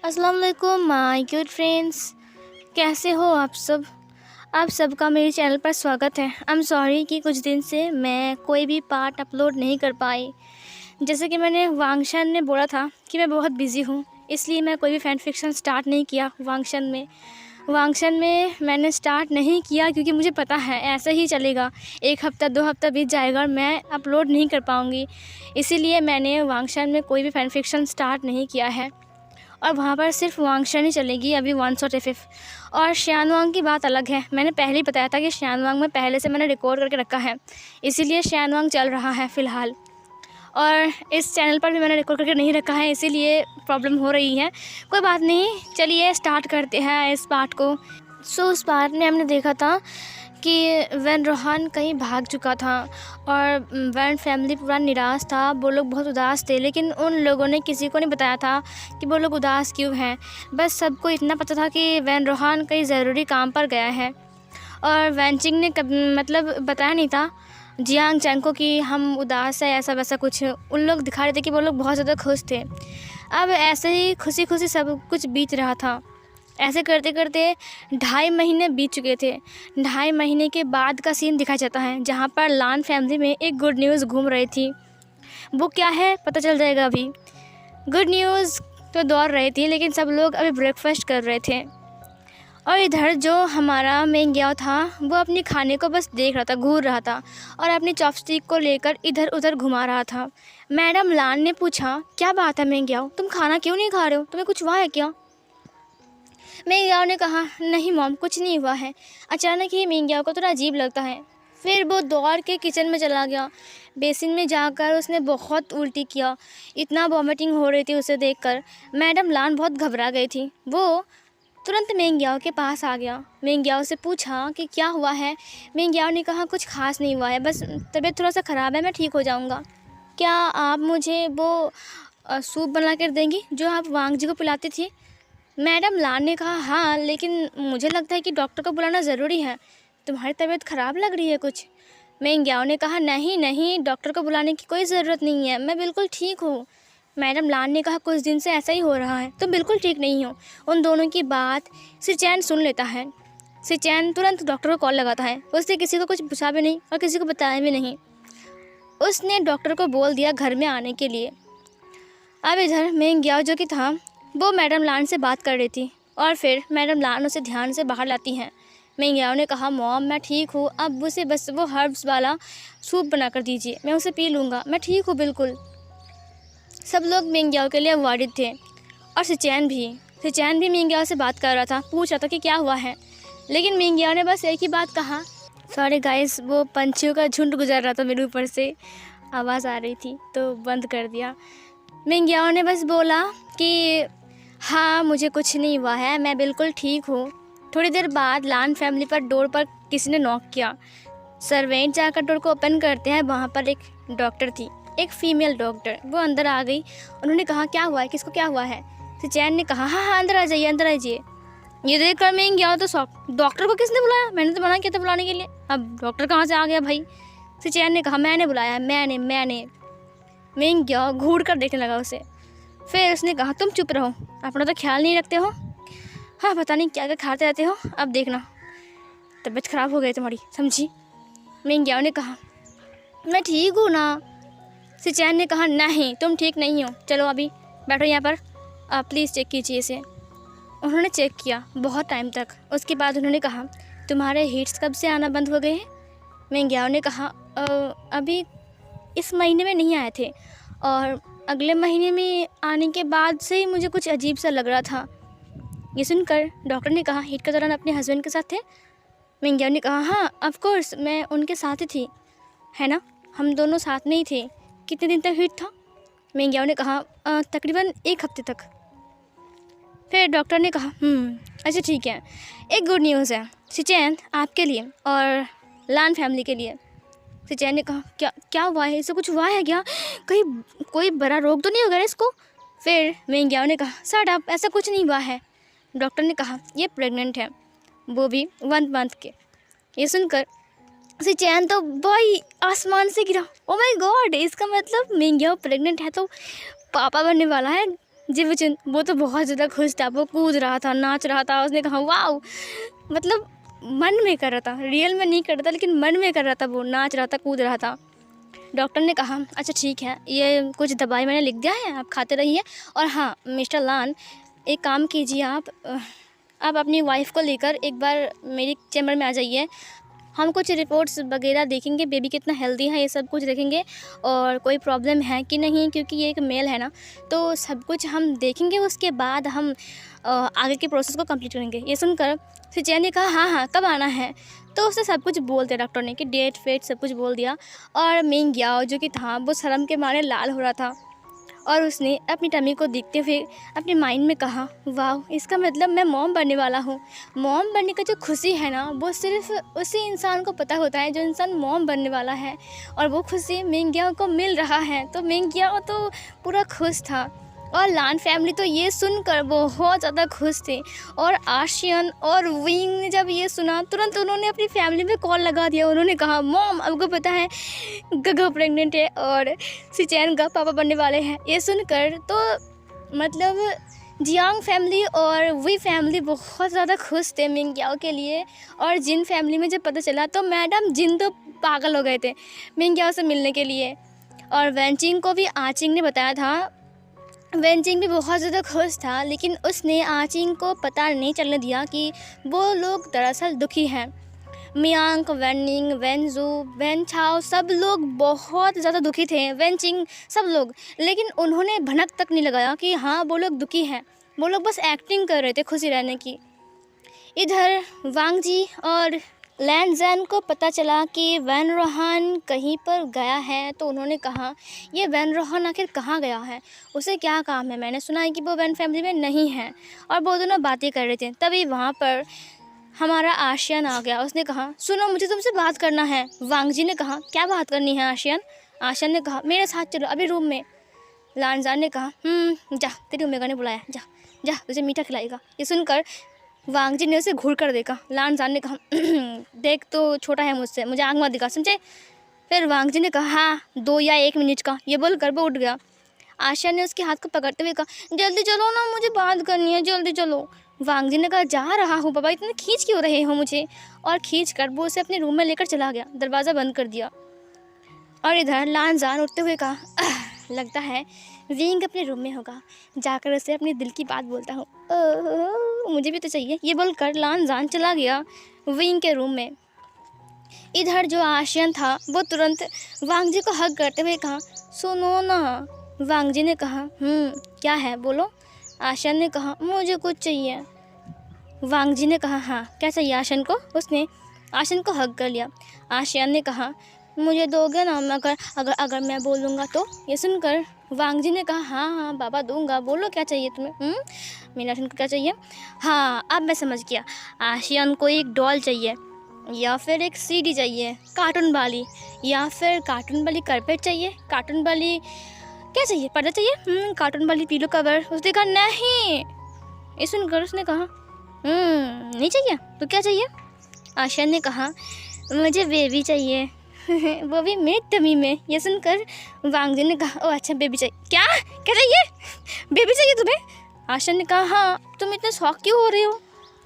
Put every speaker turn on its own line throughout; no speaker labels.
अस्सलाम वालेकुम my good friends. कैसे हो आप सब? आप सबका मेरे चैनल पर स्वागत है। आई एम सॉरी कि कुछ दिन से मैं कोई भी पार्ट अपलोड नहीं कर पाई। जैसे कि मैंने वांगशन ने बोला था कि मैं बहुत बिज़ी हूँ, इसलिए मैं कोई भी फैन फिक्शन स्टार्ट नहीं किया। वांगशन में मैंने स्टार्ट नहीं किया क्योंकि मुझे पता है ऐसा ही चलेगा, 1 हफ़्ता 2 हफ़्ता बीत जाएगा और मैं अपलोड नहीं कर पाऊँगी। इसीलिए मैंने वांगशन में कोई भी फैन फिक्शन स्टार्ट नहीं किया है और वहाँ पर सिर्फ वांगशन ही चलेगी अभी 145। और श्यानवांग की बात अलग है। मैंने पहले ही बताया था कि श्यानवांग में पहले से मैंने रिकॉर्ड करके रखा है, इसीलिए श्यानवांग चल रहा है फ़िलहाल। और इस चैनल पर भी मैंने रिकॉर्ड करके नहीं रखा है, इसीलिए प्रॉब्लम हो रही है। कोई बात नहीं, चलिए स्टार्ट करते हैं इस पार्ट को। उस पार्ट में हमने देखा था कि वैन रोहान कहीं भाग चुका था और वैन फैमिली पूरा निराश था। वो लोग बहुत उदास थे, लेकिन उन लोगों ने किसी को नहीं बताया था कि वो लोग उदास क्यों हैं। बस सबको इतना पता था कि वैन रोहान कहीं ज़रूरी काम पर गया है और वैनचिंग ने बताया नहीं था जियांग चैंग को कि हम उदास है, ऐसा वैसा कुछ। उन लोग दिखा रहे थे कि वो लोग बहुत ज़्यादा खुश थे। अब ऐसे ही खुशी खुशी सब कुछ बीत रहा था। ऐसे करते करते 2.5 महीने बीत चुके थे। 2.5 महीने के बाद का सीन दिखाया जाता है, जहाँ पर लान फैमिली में एक गुड न्यूज़ घूम रही थी। वो क्या है पता चल जाएगा अभी। गुड न्यूज़ तो दौड़ रही थी, लेकिन सब लोग अभी ब्रेकफास्ट कर रहे थे और इधर जो हमारा मेंग्याओ था वो अपने खाने को बस देख रहा था, घूर रहा था और अपनी चॉपस्टिक को लेकर इधर उधर घुमा रहा था। मैडम लान ने पूछा, क्या बात है मेंग्याओ, तुम खाना क्यों नहीं खा रहे हो? तुम्हें कुछ हुआ है क्या? मेंग्याओ ने कहा, नहीं मॉम, कुछ नहीं हुआ है। अचानक ही मेंग्याओ को थोड़ा अजीब लगता है। फिर वो दौड़ के किचन में चला गया। बेसिन में जाकर उसने बहुत उल्टी किया। इतना वॉमिटिंग हो रही थी उसे देखकर। मैडम लान बहुत घबरा गई थी। वो तुरंत मेंग्याओ के पास आ गया। मेंग्याओ से पूछा कि क्या हुआ है। मेंग्याओ ने कहा, कुछ खास नहीं हुआ है, बस तबीयत थोड़ा सा ख़राब है, मैं ठीक हो जाऊँगा। क्या आप मुझे वो सूप बना कर देंगी जो आप वांग जी को पिलाती थी? मैडम लान ने कहा, हाँ, लेकिन मुझे लगता है कि डॉक्टर को बुलाना ज़रूरी है। तुम्हारी तबीयत ख़राब लग रही है कुछ। मेंग्याओ ने कहा, नहीं नहीं, डॉक्टर को बुलाने की कोई ज़रूरत नहीं है, मैं बिल्कुल ठीक हूँ। मैडम लान ने कहा, कुछ दिन से ऐसा ही हो रहा है, तुम बिल्कुल ठीक नहीं हो। उन दोनों की बात सिचैन सुन लेता है। सिचैन तुरंत डॉक्टर को कॉल लगाता है। उसने किसी को कुछ पूछा भी नहीं और किसी को बताया भी नहीं। उसने डॉक्टर को बोल दिया घर में आने के लिए। अब इधर मेंग्याओ जो कि था वो मैडम लान से बात कर रही थी और फिर मैडम लान उसे ध्यान से बाहर लाती हैं। मेंग्याओ ने कहा, मॉम मैं ठीक हूँ, अब उसे बस वो हर्ब्स वाला सूप बना कर दीजिए, मैं उसे पी लूँगा, मैं ठीक हूँ बिल्कुल। सब लोग मेंग्याओ के लिए वर्ried थे और सिचैन भी मेंग्याओ से बात कर रहा था, पूछ रहा था कि क्या हुआ है। लेकिन मेंग्याओ ने बस एक ही बात कहा। सॉरी गाइस, वो पंछियों का झुंड गुजर रहा था मेरे ऊपर से, आवाज़ आ रही थी तो बंद कर दिया। मेंग्याओ ने बस बोला कि हाँ, मुझे कुछ नहीं हुआ है, मैं बिल्कुल ठीक हूँ। थोड़ी देर बाद लान फैमिली पर डोर पर किसी ने नॉक किया। सर्वेंट जाकर डोर को ओपन करते हैं। वहाँ पर एक डॉक्टर थी, एक फ़ीमेल डॉक्टर। वो अंदर आ गई। उन्होंने कहा, क्या हुआ है, किसको क्या हुआ है? सिचैन ने कहा, हाँ हाँ, अंदर आ जाइए, अंदर आ जाइए। ये देख कर मेंग्याओ तो शॉक, डॉक्टर को किसने बुलाया? मैंने तो मना किया था बुलाने के लिए, अब डॉक्टर कहाँ से आ गया भाई? सिचैन ने कहा, मैंने बुलाया, मैंने। मेंग्याओ घूर कर देखने लगा उसे। फिर उसने कहा, तुम चुप रहो, अपना तो ख्याल नहीं रखते हो। हाँ, पता नहीं क्या क्या खाते रहते हो, अब देखना तबीयत ख़राब हो गई तुम्हारी, समझी? मेंग्याओ ने कहा, मैं ठीक हूँ ना। सिचैन ने कहा, नहीं तुम ठीक नहीं हो, चलो अभी बैठो यहाँ पर, आप प्लीज़ चेक कीजिए इसे। उन्होंने चेक किया बहुत टाइम तक। उसके बाद उन्होंने कहा, तुम्हारे हीट्स कब से आना बंद हो गए हैं? मेंग्याओ ने कहा, अभी इस महीने में नहीं आए थे और अगले महीने में आने के बाद से ही मुझे कुछ अजीब सा लग रहा था। ये सुनकर डॉक्टर ने कहा, हीट के दौरान अपने हस्बैंड के साथ थे? मेंग्याओ ने कहा, हाँ ऑफ कोर्स, मैं उनके साथ ही थी, है ना, हम दोनों साथ में ही थे। कितने दिन तक हीट था? मेंग्याओ ने कहा, तकरीबन 1 हफ्ते तक। फिर डॉक्टर ने कहा, अच्छा ठीक है, एक गुड न्यूज़ है सिचैन आपके लिए और लान फैमिली के लिए। सिचैन ने कहा, क्या हुआ है, इसे कुछ हुआ है क्या? कहीं कोई बड़ा रोग तो नहीं हो गया इसको? फिर मेंग्याओ ने कहा, शट अप, ऐसा कुछ नहीं हुआ है। डॉक्टर ने कहा, ये प्रेग्नेंट है, वो भी 1 मंथ के। ये सुनकर सिचैन तो भाई आसमान से गिरा। ओ माय गॉड, इसका मतलब मेंग्याओ प्रेग्नेंट है तो पापा बनने वाला है। जिवचन वो तो बहुत ज़्यादा खुश था, वो कूद रहा था, नाच रहा था। उसने कहा वाओ, मतलब मन में कर रहा था, रियल में नहीं कर रहा था लेकिन मन में कर रहा था, वो नाच रहा था, कूद रहा था। डॉक्टर ने कहा अच्छा ठीक है, ये कुछ दवाई मैंने लिख दिया है, आप खाते रहिए। और हाँ मिस्टर लान, एक काम कीजिए, आप अपनी वाइफ को लेकर एक बार मेरी चैम्बर में आ जाइए। हम कुछ रिपोर्ट्स वगैरह देखेंगे, बेबी कितना हेल्दी है, ये सब कुछ देखेंगे और कोई प्रॉब्लम है कि नहीं, क्योंकि ये एक मेल है ना, तो सब कुछ हम देखेंगे। उसके बाद हम आगे के प्रोसेस को कंप्लीट करेंगे। ये सुनकर सिचैन ने कहा हाँ हाँ कब आना है। तो उसने सब कुछ बोल दिया डॉक्टर ने कि डेट फेट सब कुछ बोल दिया। और मिंग याओ जो कि था वो शर्म के मारे लाल हो रहा था और उसने अपनी टमी को देखते हुए अपने माइंड में कहा वाह, इसका मतलब मैं मॉम बनने वाला हूँ। मॉम बनने का जो खुशी है ना, वो सिर्फ उसी इंसान को पता होता है जो इंसान मॉम बनने वाला है, और वो खुशी मिंग को मिल रहा है। तो मिंग तो पूरा खुश था और लान फैमिली तो ये सुनकर बहुत ज़्यादा खुश थे। और आशियन और विंग ने जब ये सुना तुरंत उन्होंने अपनी फैमिली में कॉल लगा दिया। उन्होंने कहा मॉम आपको पता है गगा प्रेग्नेंट है और सिचैन का पापा बनने वाले हैं। ये सुनकर तो मतलब जियांग फैमिली और वी फैमिली बहुत ज़्यादा खुश थे मिंग याओ के लिए। और जिन फैमिली में जब पता चला तो मैडम जिन तो पागल हो गए थे मिंग याओ से मिलने के लिए। और वेंचिंग को भी आचिंग ने बताया था। वेंचिंग भी बहुत ज़्यादा खुश था, लेकिन उसने आचिंग को पता नहीं चलने दिया कि वो लोग दरअसल दुखी हैं। मियांग, वेनिंग, वेंजू, वेनछाओ सब लोग बहुत ज़्यादा दुखी थे, वेंचिंग सब लोग, लेकिन उन्होंने भनक तक नहीं लगाया कि हाँ वो लोग दुखी हैं। वो लोग बस एक्टिंग कर रहे थे खुशी रहने की। इधर वांग जी और लैन जैन को पता चला कि वैन रोहान कहीं पर गया है, तो उन्होंने कहा ये वैन रोहान आखिर कहाँ गया है, उसे क्या काम है, मैंने सुना है कि वो वैन फैमिली में नहीं है। और वो दोनों बातें कर रहे थे, तभी वहाँ पर हमारा आशियन आ गया। उसने कहा सुनो मुझे तुमसे बात करना है। वांग जी ने कहा क्या बात करनी है आशियन। आशियन ने कहा मेरे साथ चलो अभी रूम में। लानजान ने कहा जा, तेरी ओमेगा ने बुलाया, जा जा तुझे मीठा खिलाएगा। ये सुनकर वांग जी ने उसे घूर कर देखा। लानजान ने कहा देख तो छोटा है मुझसे, मुझे आँख मत दिखा, समझे। फिर वांग जी ने कहा हाँ 2 या 1 मिनट का। ये बोलकर वो उठ गया। आशा ने उसके हाथ को पकड़ते हुए कहा जल्दी चलो ना, मुझे बात करनी है, जल्दी चलो। वांग जी ने कहा जा रहा हूँ पापा, इतने खींच क्यों रहे हो मुझे। और खींच कर वो उसे अपने रूम में लेकर चला गया, दरवाज़ा बंद कर दिया। और इधर लानजान उठते हुए कहा लगता है विंग अपने रूम में होगा, जाकर उसे अपने दिल की बात बोलता हूँ, मुझे भी तो चाहिए। ये बोलकर लानजान चला गया विंग के रूम में। इधर जो आशियन था वो तुरंत वांग जी को हग करते हुए कहा सुनो ना। वांग जी ने कहा क्या है बोलो। आशियन ने कहा मुझे कुछ चाहिए। वांग जी ने कहा हाँ क्या चाहिए आशियन को। उसने आशियन को हग कर लिया। आशियन ने कहा मुझे दोगे ना अगर अगर अगर मैं बोलूँगा तो। ये सुनकर वांग जी ने कहा हाँ हाँ बाबा दूंगा, बोलो क्या चाहिए तुम्हें। मेरे आशियन को क्या चाहिए। हाँ अब मैं समझ गया, आशियन को एक डॉल चाहिए या फिर एक सीडी चाहिए कार्टून वाली, या फिर कार्टून वाली कारपेट चाहिए, कार्टून वाली क्या चाहिए, पर्दा चाहिए, कार्टून वाली पिलो कवर। उसने कहा नहीं। ये सुनकर उसने कहा नहीं चाहिए तो क्या चाहिए। आशियन ने कहा मुझे बेबी चाहिए वो भी मेरी टमी में। ये सुनकर वांग जी ने कहा ओ अच्छा बेबी चाहिए। क्या क्या चाहिए, बेबी चाहिए तुम्हें। आशियन ने कहा हाँ, तुम इतने शौक क्यों हो रहे हो।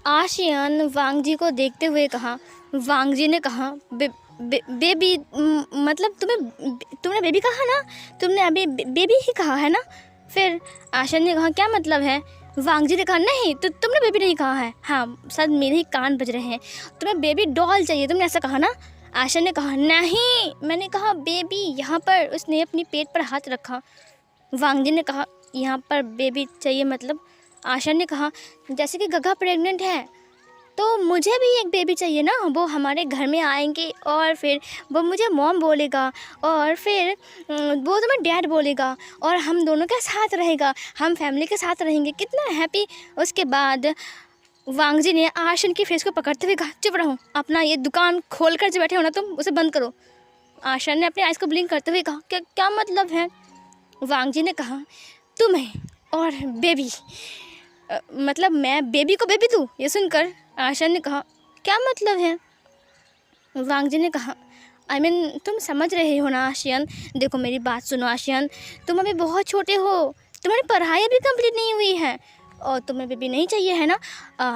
आशियन वांग जी को देखते हुए कहा। वांग जी ने कहा बेबी मतलब तुमने बेबी कहा ना, तुमने अभी बेबी ही कहा है ना। फिर आशियन ने कहा क्या मतलब है। वांग जी ने कहा नहीं तो तुमने बेबी नहीं कहा है। हाँ शायद मेरे ही कान बज रहे हैं, तुम्हें बेबी डॉल चाहिए, तुमने ऐसा कहा ना। आशियन ने कहा नहीं मैंने कहा बेबी। यहाँ पर उसने अपनी पेट पर हाथ रखा। वांग जी ने कहा यहाँ पर बेबी चाहिए मतलब। आशियन ने कहा जैसे कि गगा प्रेग्नेंट है तो मुझे भी एक बेबी चाहिए ना, वो हमारे घर में आएंगे और फिर वो मुझे मॉम बोलेगा और फिर वो तुम्हें डैड बोलेगा और हम दोनों के साथ रहेगा, हम फैमिली के साथ रहेंगे, कितना हैप्पी। उसके बाद वांग जी ने आशियन की फेस को पकड़ते हुए कहा चुप रहो, अपना ये दुकान खोल कर जो बैठे हो ना तुम उसे बंद करो। आशियन ने अपने आइज़ को ब्लिंक करते हुए कहा क्या क्या मतलब है। वांग जी ने कहा तुम्हें और बेबी मतलब मैं बेबी को बेबी दूँ। ये सुनकर आशियन ने कहा क्या मतलब है। वांग जी ने कहा I mean, तुम समझ रहे हो ना आशियन। देखो मेरी बात सुनो आशियन, तुम अभी बहुत छोटे हो, तुम्हारी पढ़ाई अभी कंप्लीट नहीं हुई है और तुम्हें बेबी नहीं चाहिए है ना।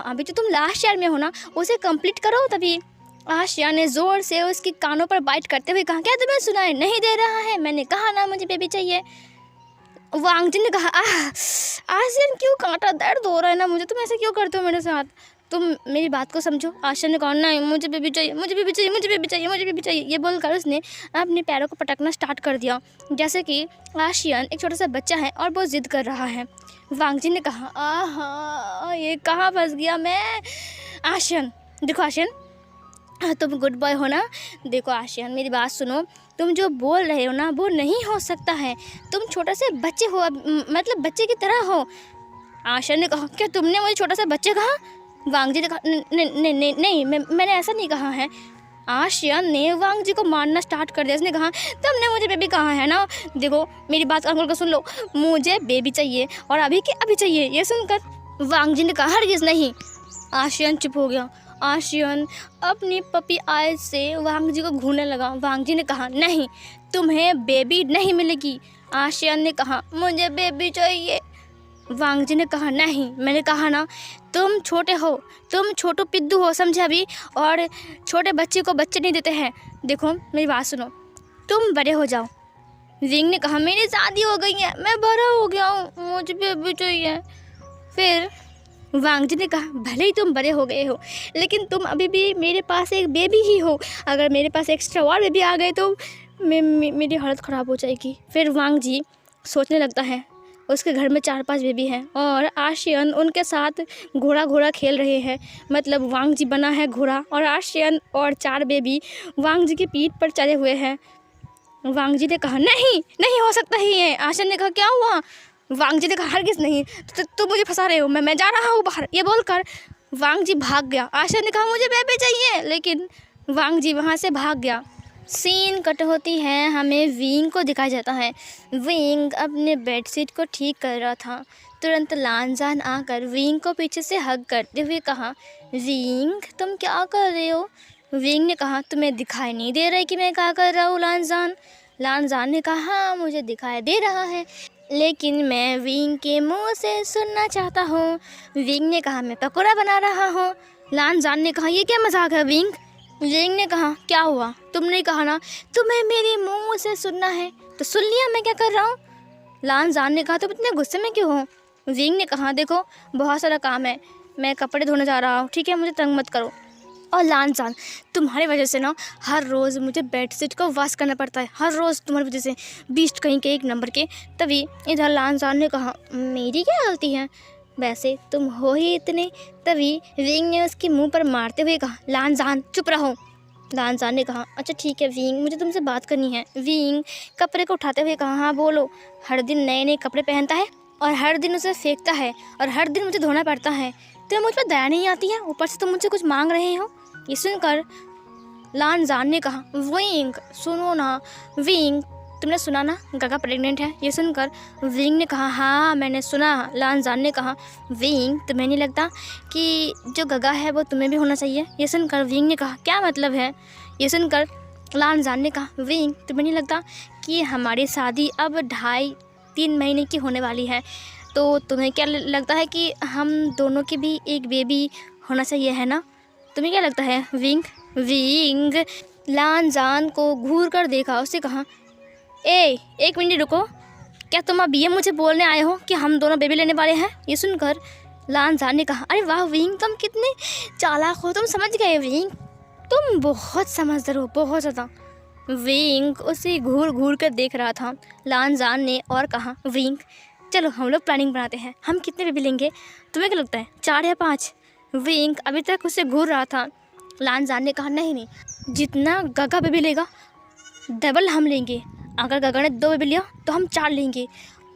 अभी तो तुम लास्ट ईयर में हो ना, उसे कंप्लीट करो तभी। आशिया ने ज़ोर से उसके कानों पर बाइट करते हुए कहा, क्या तुम्हें सुनाई नहीं दे रहा है? मैंने कहा ना मुझे बेबी चाहिए। वांगजिन ने कहा, आशियन क्यों कांटा, दर्द हो रहा है ना मुझे, तुम ऐसे क्यों करते हो मेरे साथ, तुम मेरी बात को समझो। आशियन ने कहा, नहीं मुझे बेबी चाहिए, मुझे बेबी चाहिए, मुझे बेबी चाहिए, मुझे बेबी चाहिए। ये बोलकर उसने अपने पैरों को पटकना स्टार्ट कर दिया, जैसे कि आशियन एक छोटा सा बच्चा है और बहुत ज़िद कर रहा है। वांगजिन ने कहा, आहा ये कहाँ फंस गया मैं। आशियन देखो, आशियन तुम गुड बॉय हो ना। देखो आशियन मेरी बात सुनो, तुम जो बोल रहे हो ना वो नहीं हो सकता है, तुम छोटा से बच्चे हो, मतलब बच्चे की तरह हो। आशियन ने कहा, क्या तुमने मुझे छोटा सा बच्चे कहा? वांगजी ने कहा, नहीं मैंने ऐसा नहीं कहा है। आशियन ने वांगजी को मारना स्टार्ट कर दिया। उसने कहा, तुमने मुझे बेबी कहा है ना। देखो मेरी बात अंकल को सुन लो, मुझे बेबी चाहिए और अभी के अभी चाहिए। ये सुनकर वांगजी ने कहा, हरगिज़ नहीं। आशियन चुप हो गया। आशियन अपनी पपी आइज से वांगजी को घूरने लगा। वांगजी ने कहा, नहीं तुम्हें बेबी नहीं मिलेगी। आशियन ने कहा, मुझे बेबी चाहिए। वांगजी ने कहा, नहीं मैंने कहा ना, तुम छोटे हो, तुम छोटू पिद्दू हो, समझे अभी, और छोटे बच्चे को बच्चे नहीं देते हैं। देखो मेरी बात सुनो, तुम बड़े हो जाओ। विंग ने कहा, मेरी शादी हो गई है, मैं बड़ा हो गया हूँ, मुझे बेबी चाहिए। फिर वांगजी ने कहा, भले ही तुम बड़े हो गए हो लेकिन तुम अभी भी मेरे पास एक बेबी ही हो, अगर मेरे पास एक्स्ट्रा और बेबी आ गए तो मेरी हालत ख़राब हो जाएगी। फिर वांगजी सोचने लगता है, उसके घर में 4-5 बेबी हैं और आशियन उनके साथ घोड़ा खेल रहे हैं, मतलब वांगजी बना है घोड़ा और आशियन और 4 बेबी वांगजी की पीठ पर चढ़े हुए हैं। वांगजी ने कहा, नहीं हो सकता ही है। आशियन ने कहा, क्या हुआ? वांगजी ने कहा, हरगिज़ नहीं, तो मुझे फंसा रहे हो, मैं जा रहा हूँ बाहर। ये बोलकर वांगजी भाग गया। आशियन ने कहा, मुझे बेबी चाहिए, लेकिन वांगजी वहाँ से भाग गया। सीन कट होती है, हमें विंग को दिखाया जाता है। विंग अपने बेडशीट को ठीक कर रहा था। तुरंत लानजान आकर विंग को पीछे से हग करते हुए कहा, विंग तुम क्या कर रहे हो? विंग ने कहा, तुम्हें दिखाई नहीं दे रहा है कि मैं क्या कर रहा हूँ लानजान? लानजान ने कहा, हाँ मुझे दिखाई दे रहा है, लेकिन मैं विंग के मुंह से सुनना चाहता हूँ। विंग ने कहा, मैं पकौड़ा बना रहा हूँ। लानजान ने कहा, ये क्या मजाक है विंग? विंग ने कहा, क्या हुआ? तुमने कहा ना तुम्हें मेरे मुंह से सुनना है, तो सुन लिया मैं क्या कर रहा हूँ। लानजान ने कहा, तुम इतने गुस्से में क्यों हो? विंग ने कहा, देखो बहुत सारा काम है, मैं कपड़े धोने जा रहा हूँ, ठीक है, मुझे तंग मत करो। और लानजान, तुम्हारी वजह से ना हर रोज़ मुझे बेडशीट को वॉश करना पड़ता है, हर रोज़ तुम्हारी वजह से, बीस्ट कहीं के 1 नंबर के। तभी इधर लानजान ने कहा, मेरी क्या गलती है, वैसे तुम हो ही इतने। तभी विंग ने उसके मुंह पर मारते हुए कहा, लानजान चुप रहो। लानजान ने कहा, अच्छा ठीक है विंग, मुझे तुमसे बात करनी है। विंग कपड़े को उठाते हुए कहा, हाँ बोलो। हर दिन नए कपड़े पहनता है और हर दिन उसे फेंकता है और हर दिन मुझे धोना पड़ता है, तो मुझ पर दया नहीं आती है, ऊपर से तुम मुझसे कुछ मांग रहे हो। ये सुनकर लानजान ने कहा, विंग सुनो ना। विंग, तुमने सुना ना गगा प्रेग्नेंट है? ये सुनकर विंग ने कहा, हाँ मैंने सुना। लानजान ने कहा, विंग तुम्हें नहीं लगता कि जो गगा है वो तुम्हें भी होना चाहिए? ये सुनकर विंग ने कहा, क्या मतलब है? ये सुनकर लानजान ने कहा, विंग तुम्हें नहीं लगता कि हमारी शादी अब 2.5-3 महीने की होने वाली है, तो तुम्हें क्या लगता है कि हम दोनों की भी एक बेबी होना चाहिए, है ना? तुम्हें क्या लगता है विंग? विंग लानजान को घूर कर देखा, उससे कहा, 1 मिनट रुको, क्या तुम अब ये मुझे बोलने आए हो कि हम दोनों बेबी लेने वाले हैं? ये सुनकर लानजान ने कहा, अरे वाह विंग, तुम कितने चालाक हो, तुम समझ गए विंग, तुम बहुत समझदार हो, बहुत ज़्यादा। विंग उसे घूर कर देख रहा था। लानजान ने और कहा, विंग चलो हम लोग प्लानिंग बनाते हैं, हम कितने बेबी लेंगे? तुम्हें क्या लगता है, 4 या 5? विंग अभी तक उसे घूर रहा था। लानजान ने कहा, नहीं, जितना गगा बेबी लेगा डबल हम लेंगे। अगर गगा ने 2 बेबी लिया तो हम 4 लेंगे,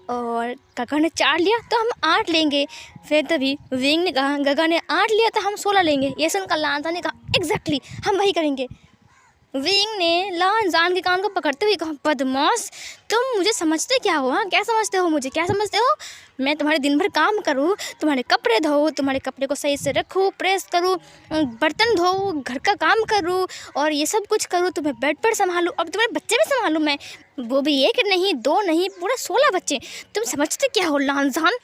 और गगा ने 4 लिया तो हम 8 लेंगे। फिर तभी विंग ने कहा, गगा ने 8 लिया तो हम 16 लेंगे। ये सुनकर लानजान ने कहा, एग्जैक्टली हम वही करेंगे। विंग ने लान जान के कान को पकड़ते हुए कहा, बदमाश, तुम मुझे समझते क्या हो? हाँ, क्या समझते हो मुझे? क्या समझते हो? मैं तुम्हारे दिन भर काम करूँ, तुम्हारे कपड़े धोऊँ, तुम्हारे कपड़े को सही से रखूँ, प्रेस करूँ, बर्तन धोऊँ, घर का काम करूँ और ये सब कुछ करूँ, तुम्हें बेड पर संभालूँ, अब तुम्हारे बच्चे भी संभालूँ मैं, वो भी एक नहीं, दो नहीं, पूरा 16 बच्चे। तुम समझते क्या हो लानजान?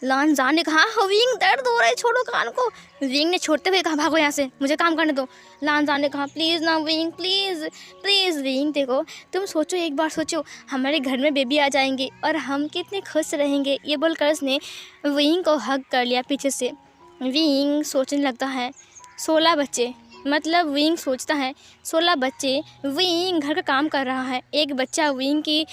लानजान ने कहा, विंग दर्द हो रहा है, छोड़ो कान को। विंग ने छोड़ते हुए कहा, भागो यहाँ से, मुझे काम करने दो। लानजान ने कहा, प्लीज़ ना विंग, प्लीज़ प्लीज़ विंग, देखो तुम सोचो, एक बार सोचो, हमारे घर में बेबी आ जाएंगे और हम कितने खुश रहेंगे। ये बोलकर उसने विंग को हग कर लिया पीछे से। विंग सोचने लगता है 16 बच्चे, मतलब विंग सोचता है 16 बच्चे। विंग घर का काम कर रहा है, एक बच्चा विंग की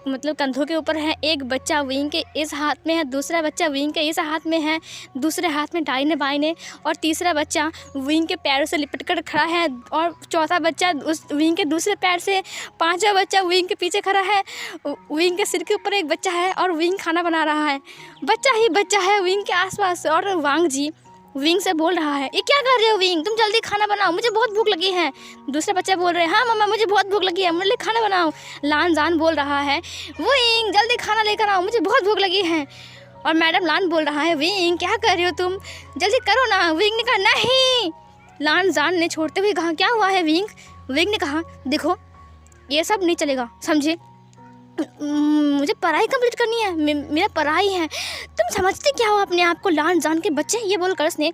मतलब कंधों के ऊपर है, एक बच्चा विंग के इस हाथ में है, दूसरा बच्चा विंग के इस हाथ में है, दूसरे हाथ में दाहिने बाइने, और तीसरा बच्चा विंग के पैरों से लिपट कर खड़ा है, और चौथा बच्चा उस विंग के दूसरे पैर से, पांचवा बच्चा विंग के पीछे खड़ा है, विंग के सिर के ऊपर एक बच्चा है और विंग खाना बना रहा है, बच्चा ही बच्चा है विंग के आसपास। और वांग जी विंग से बोल रहा है, ये क्या कर रहे हो विंग, तुम जल्दी खाना बनाओ, मुझे बहुत भूख लगी है। दूसरा बच्चा बोल रहे हैं, हाँ मम्मा मुझे बहुत भूख लगी है, मेरे लिए खाना बनाओ। लान जान बोल रहा है, विंग जल्दी खाना लेकर आओ, मुझे बहुत भूख लगी है। और मैडम लान बोल रहा है, विंग क्या कर रहे हो तुम, जल्दी करो ना। विंग ने कहा, नहीं। लान जान ने छोड़ते हुए कहा, क्या हुआ है विंग? विंग ने कहा, देखो ये सब नहीं चलेगा, समझे, मुझे पढ़ाई कंप्लीट करनी है, मेरा पढ़ाई है, तुम समझते क्या हो अपने आप को लान जान के बच्चे। ये बोलकर उसने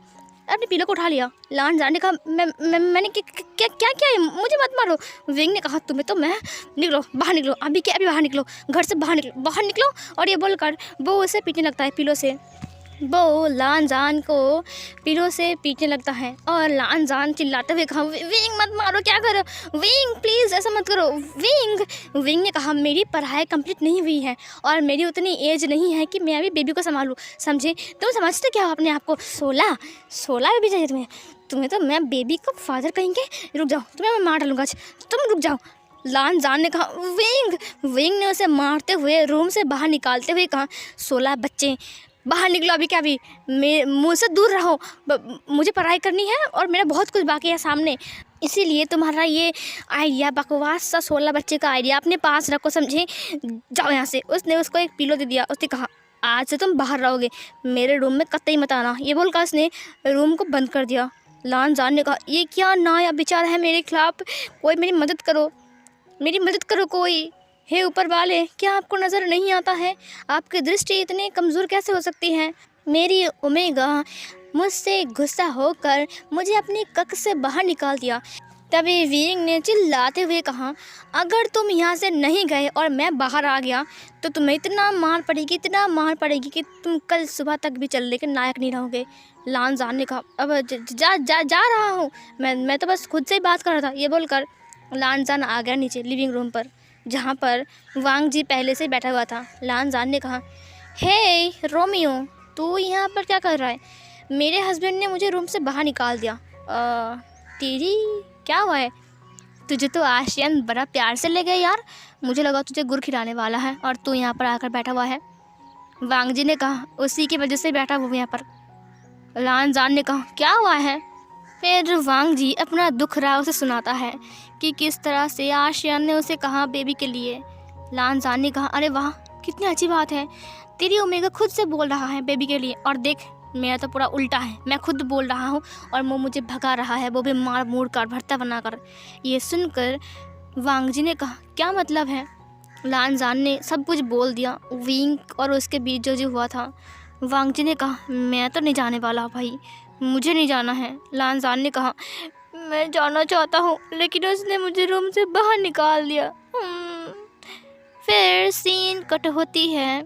अपने पिलो को उठा लिया। लान जान ने कहा, मैंने क्या क्या किया, मुझे मत मारो। विंग ने कहा, तुम्हें तो मैं, निकलो बाहर निकलो, अभी क्या, अभी बाहर निकलो, घर से बाहर निकलो। और ये बोलकर वो उसे पीटने लगता है पिलो से। वो लान जान को पिलो से पीटने लगता है और लान जान चिल्लाते हुए कहा, विंग मत मारो, क्या करो विंग, प्लीज़ ऐसा मत करो विंग। विंग ने कहा, मेरी पढ़ाई कंप्लीट नहीं हुई है और मेरी उतनी एज नहीं है कि मैं अभी बेबी को संभालूं, समझे। तुम समझते क्या हो अपने आप को, 16 बेबी चाहिए तुम्हें तो मैं बेबी का फादर कहेंगे। रुक जाओ, तुम्हें मैं मार डालूंगा, तुम रुक जाओ। लान जान ने कहा, विंग ने उसे मारते हुए रूम से बाहर निकालते हुए कहा, 16 बच्चे बाहर निकलो, अभी क्या, अभी मुझसे दूर रहो, मुझे पढ़ाई करनी है और मेरा बहुत कुछ बाकी है सामने, इसीलिए तुम्हारा ये आइडिया बकवास सा 16 बच्चे का आइडिया अपने पास रखो, समझे, जाओ यहाँ से। उसने उसको एक पिलो दे दिया। उसने कहा, आज से तुम बाहर रहोगे, मेरे रूम में कतई मत आना। ये बोलकर उसने रूम को बंद कर दिया। लान जान ने कहा, ये क्या नया विचार है मेरे खिलाफ, कोई मेरी मदद करो, मेरी मदद करो कोई, हे ऊपर वाले, क्या आपको नज़र नहीं आता है, आपकी दृष्टि इतनी कमज़ोर कैसे हो सकती है। मेरी ओमेगा मुझसे गुस्सा होकर मुझे अपनी कक्ष से बाहर निकाल दिया। तभी विंग ने चिल्लाते हुए कहा, अगर तुम यहाँ से नहीं गए और मैं बाहर आ गया तो तुम्हें इतना मार पड़ेगी, इतना मार पड़ेगी कि तुम कल सुबह तक भी चलने के लायक नहीं रहोगे। लान जान ने कहा, अब जा रहा हूँ मैं तो बस खुद से ही बात कर रहा था। ये बोलकर लान जान आ गया नीचे लिविंग रूम पर, जहाँ पर वांग जी पहले से बैठा हुआ था। लान जान ने कहा, हे रोमियो, तू यहाँ पर क्या कर रहा है? मेरे हस्बैंड ने मुझे रूम से बाहर निकाल दिया। तेरी क्या हुआ है? तुझे तो आशियान बड़ा प्यार से ले गए यार, मुझे लगा तुझे गुर खिलाने वाला है और तू यहाँ पर आकर बैठा हुआ है। वांग जी ने कहा, उसी की वजह से बैठा हुआ यहाँ पर। लान जान ने कहा, क्या हुआ है? फिर वांग जी अपना दुख रहा उसे सुनाता है कि किस तरह से आशियान ने उसे कहा बेबी के लिए। लान जान ने कहा, अरे वाह, कितनी अच्छी बात है, तेरी ओमेगा खुद से बोल रहा है बेबी के लिए, और देख मेरा तो पूरा उल्टा है, मैं खुद बोल रहा हूँ और वो मुझे भगा रहा है, वो भी मार मूड़ कर भरता बनाकर। ये सुनकर वांग जी ने कहा, क्या मतलब है? लान जान ने सब कुछ बोल दिया, विंग और उसके बीच जो हुआ था। वांग जी ने कहा, मैं तो नहीं जाने वाला भाई, मुझे नहीं जाना है। लान जान ने कहा, मैं जाना चाहता हूँ लेकिन उसने मुझे रूम से बाहर निकाल दिया। फिर सीन कट होती है।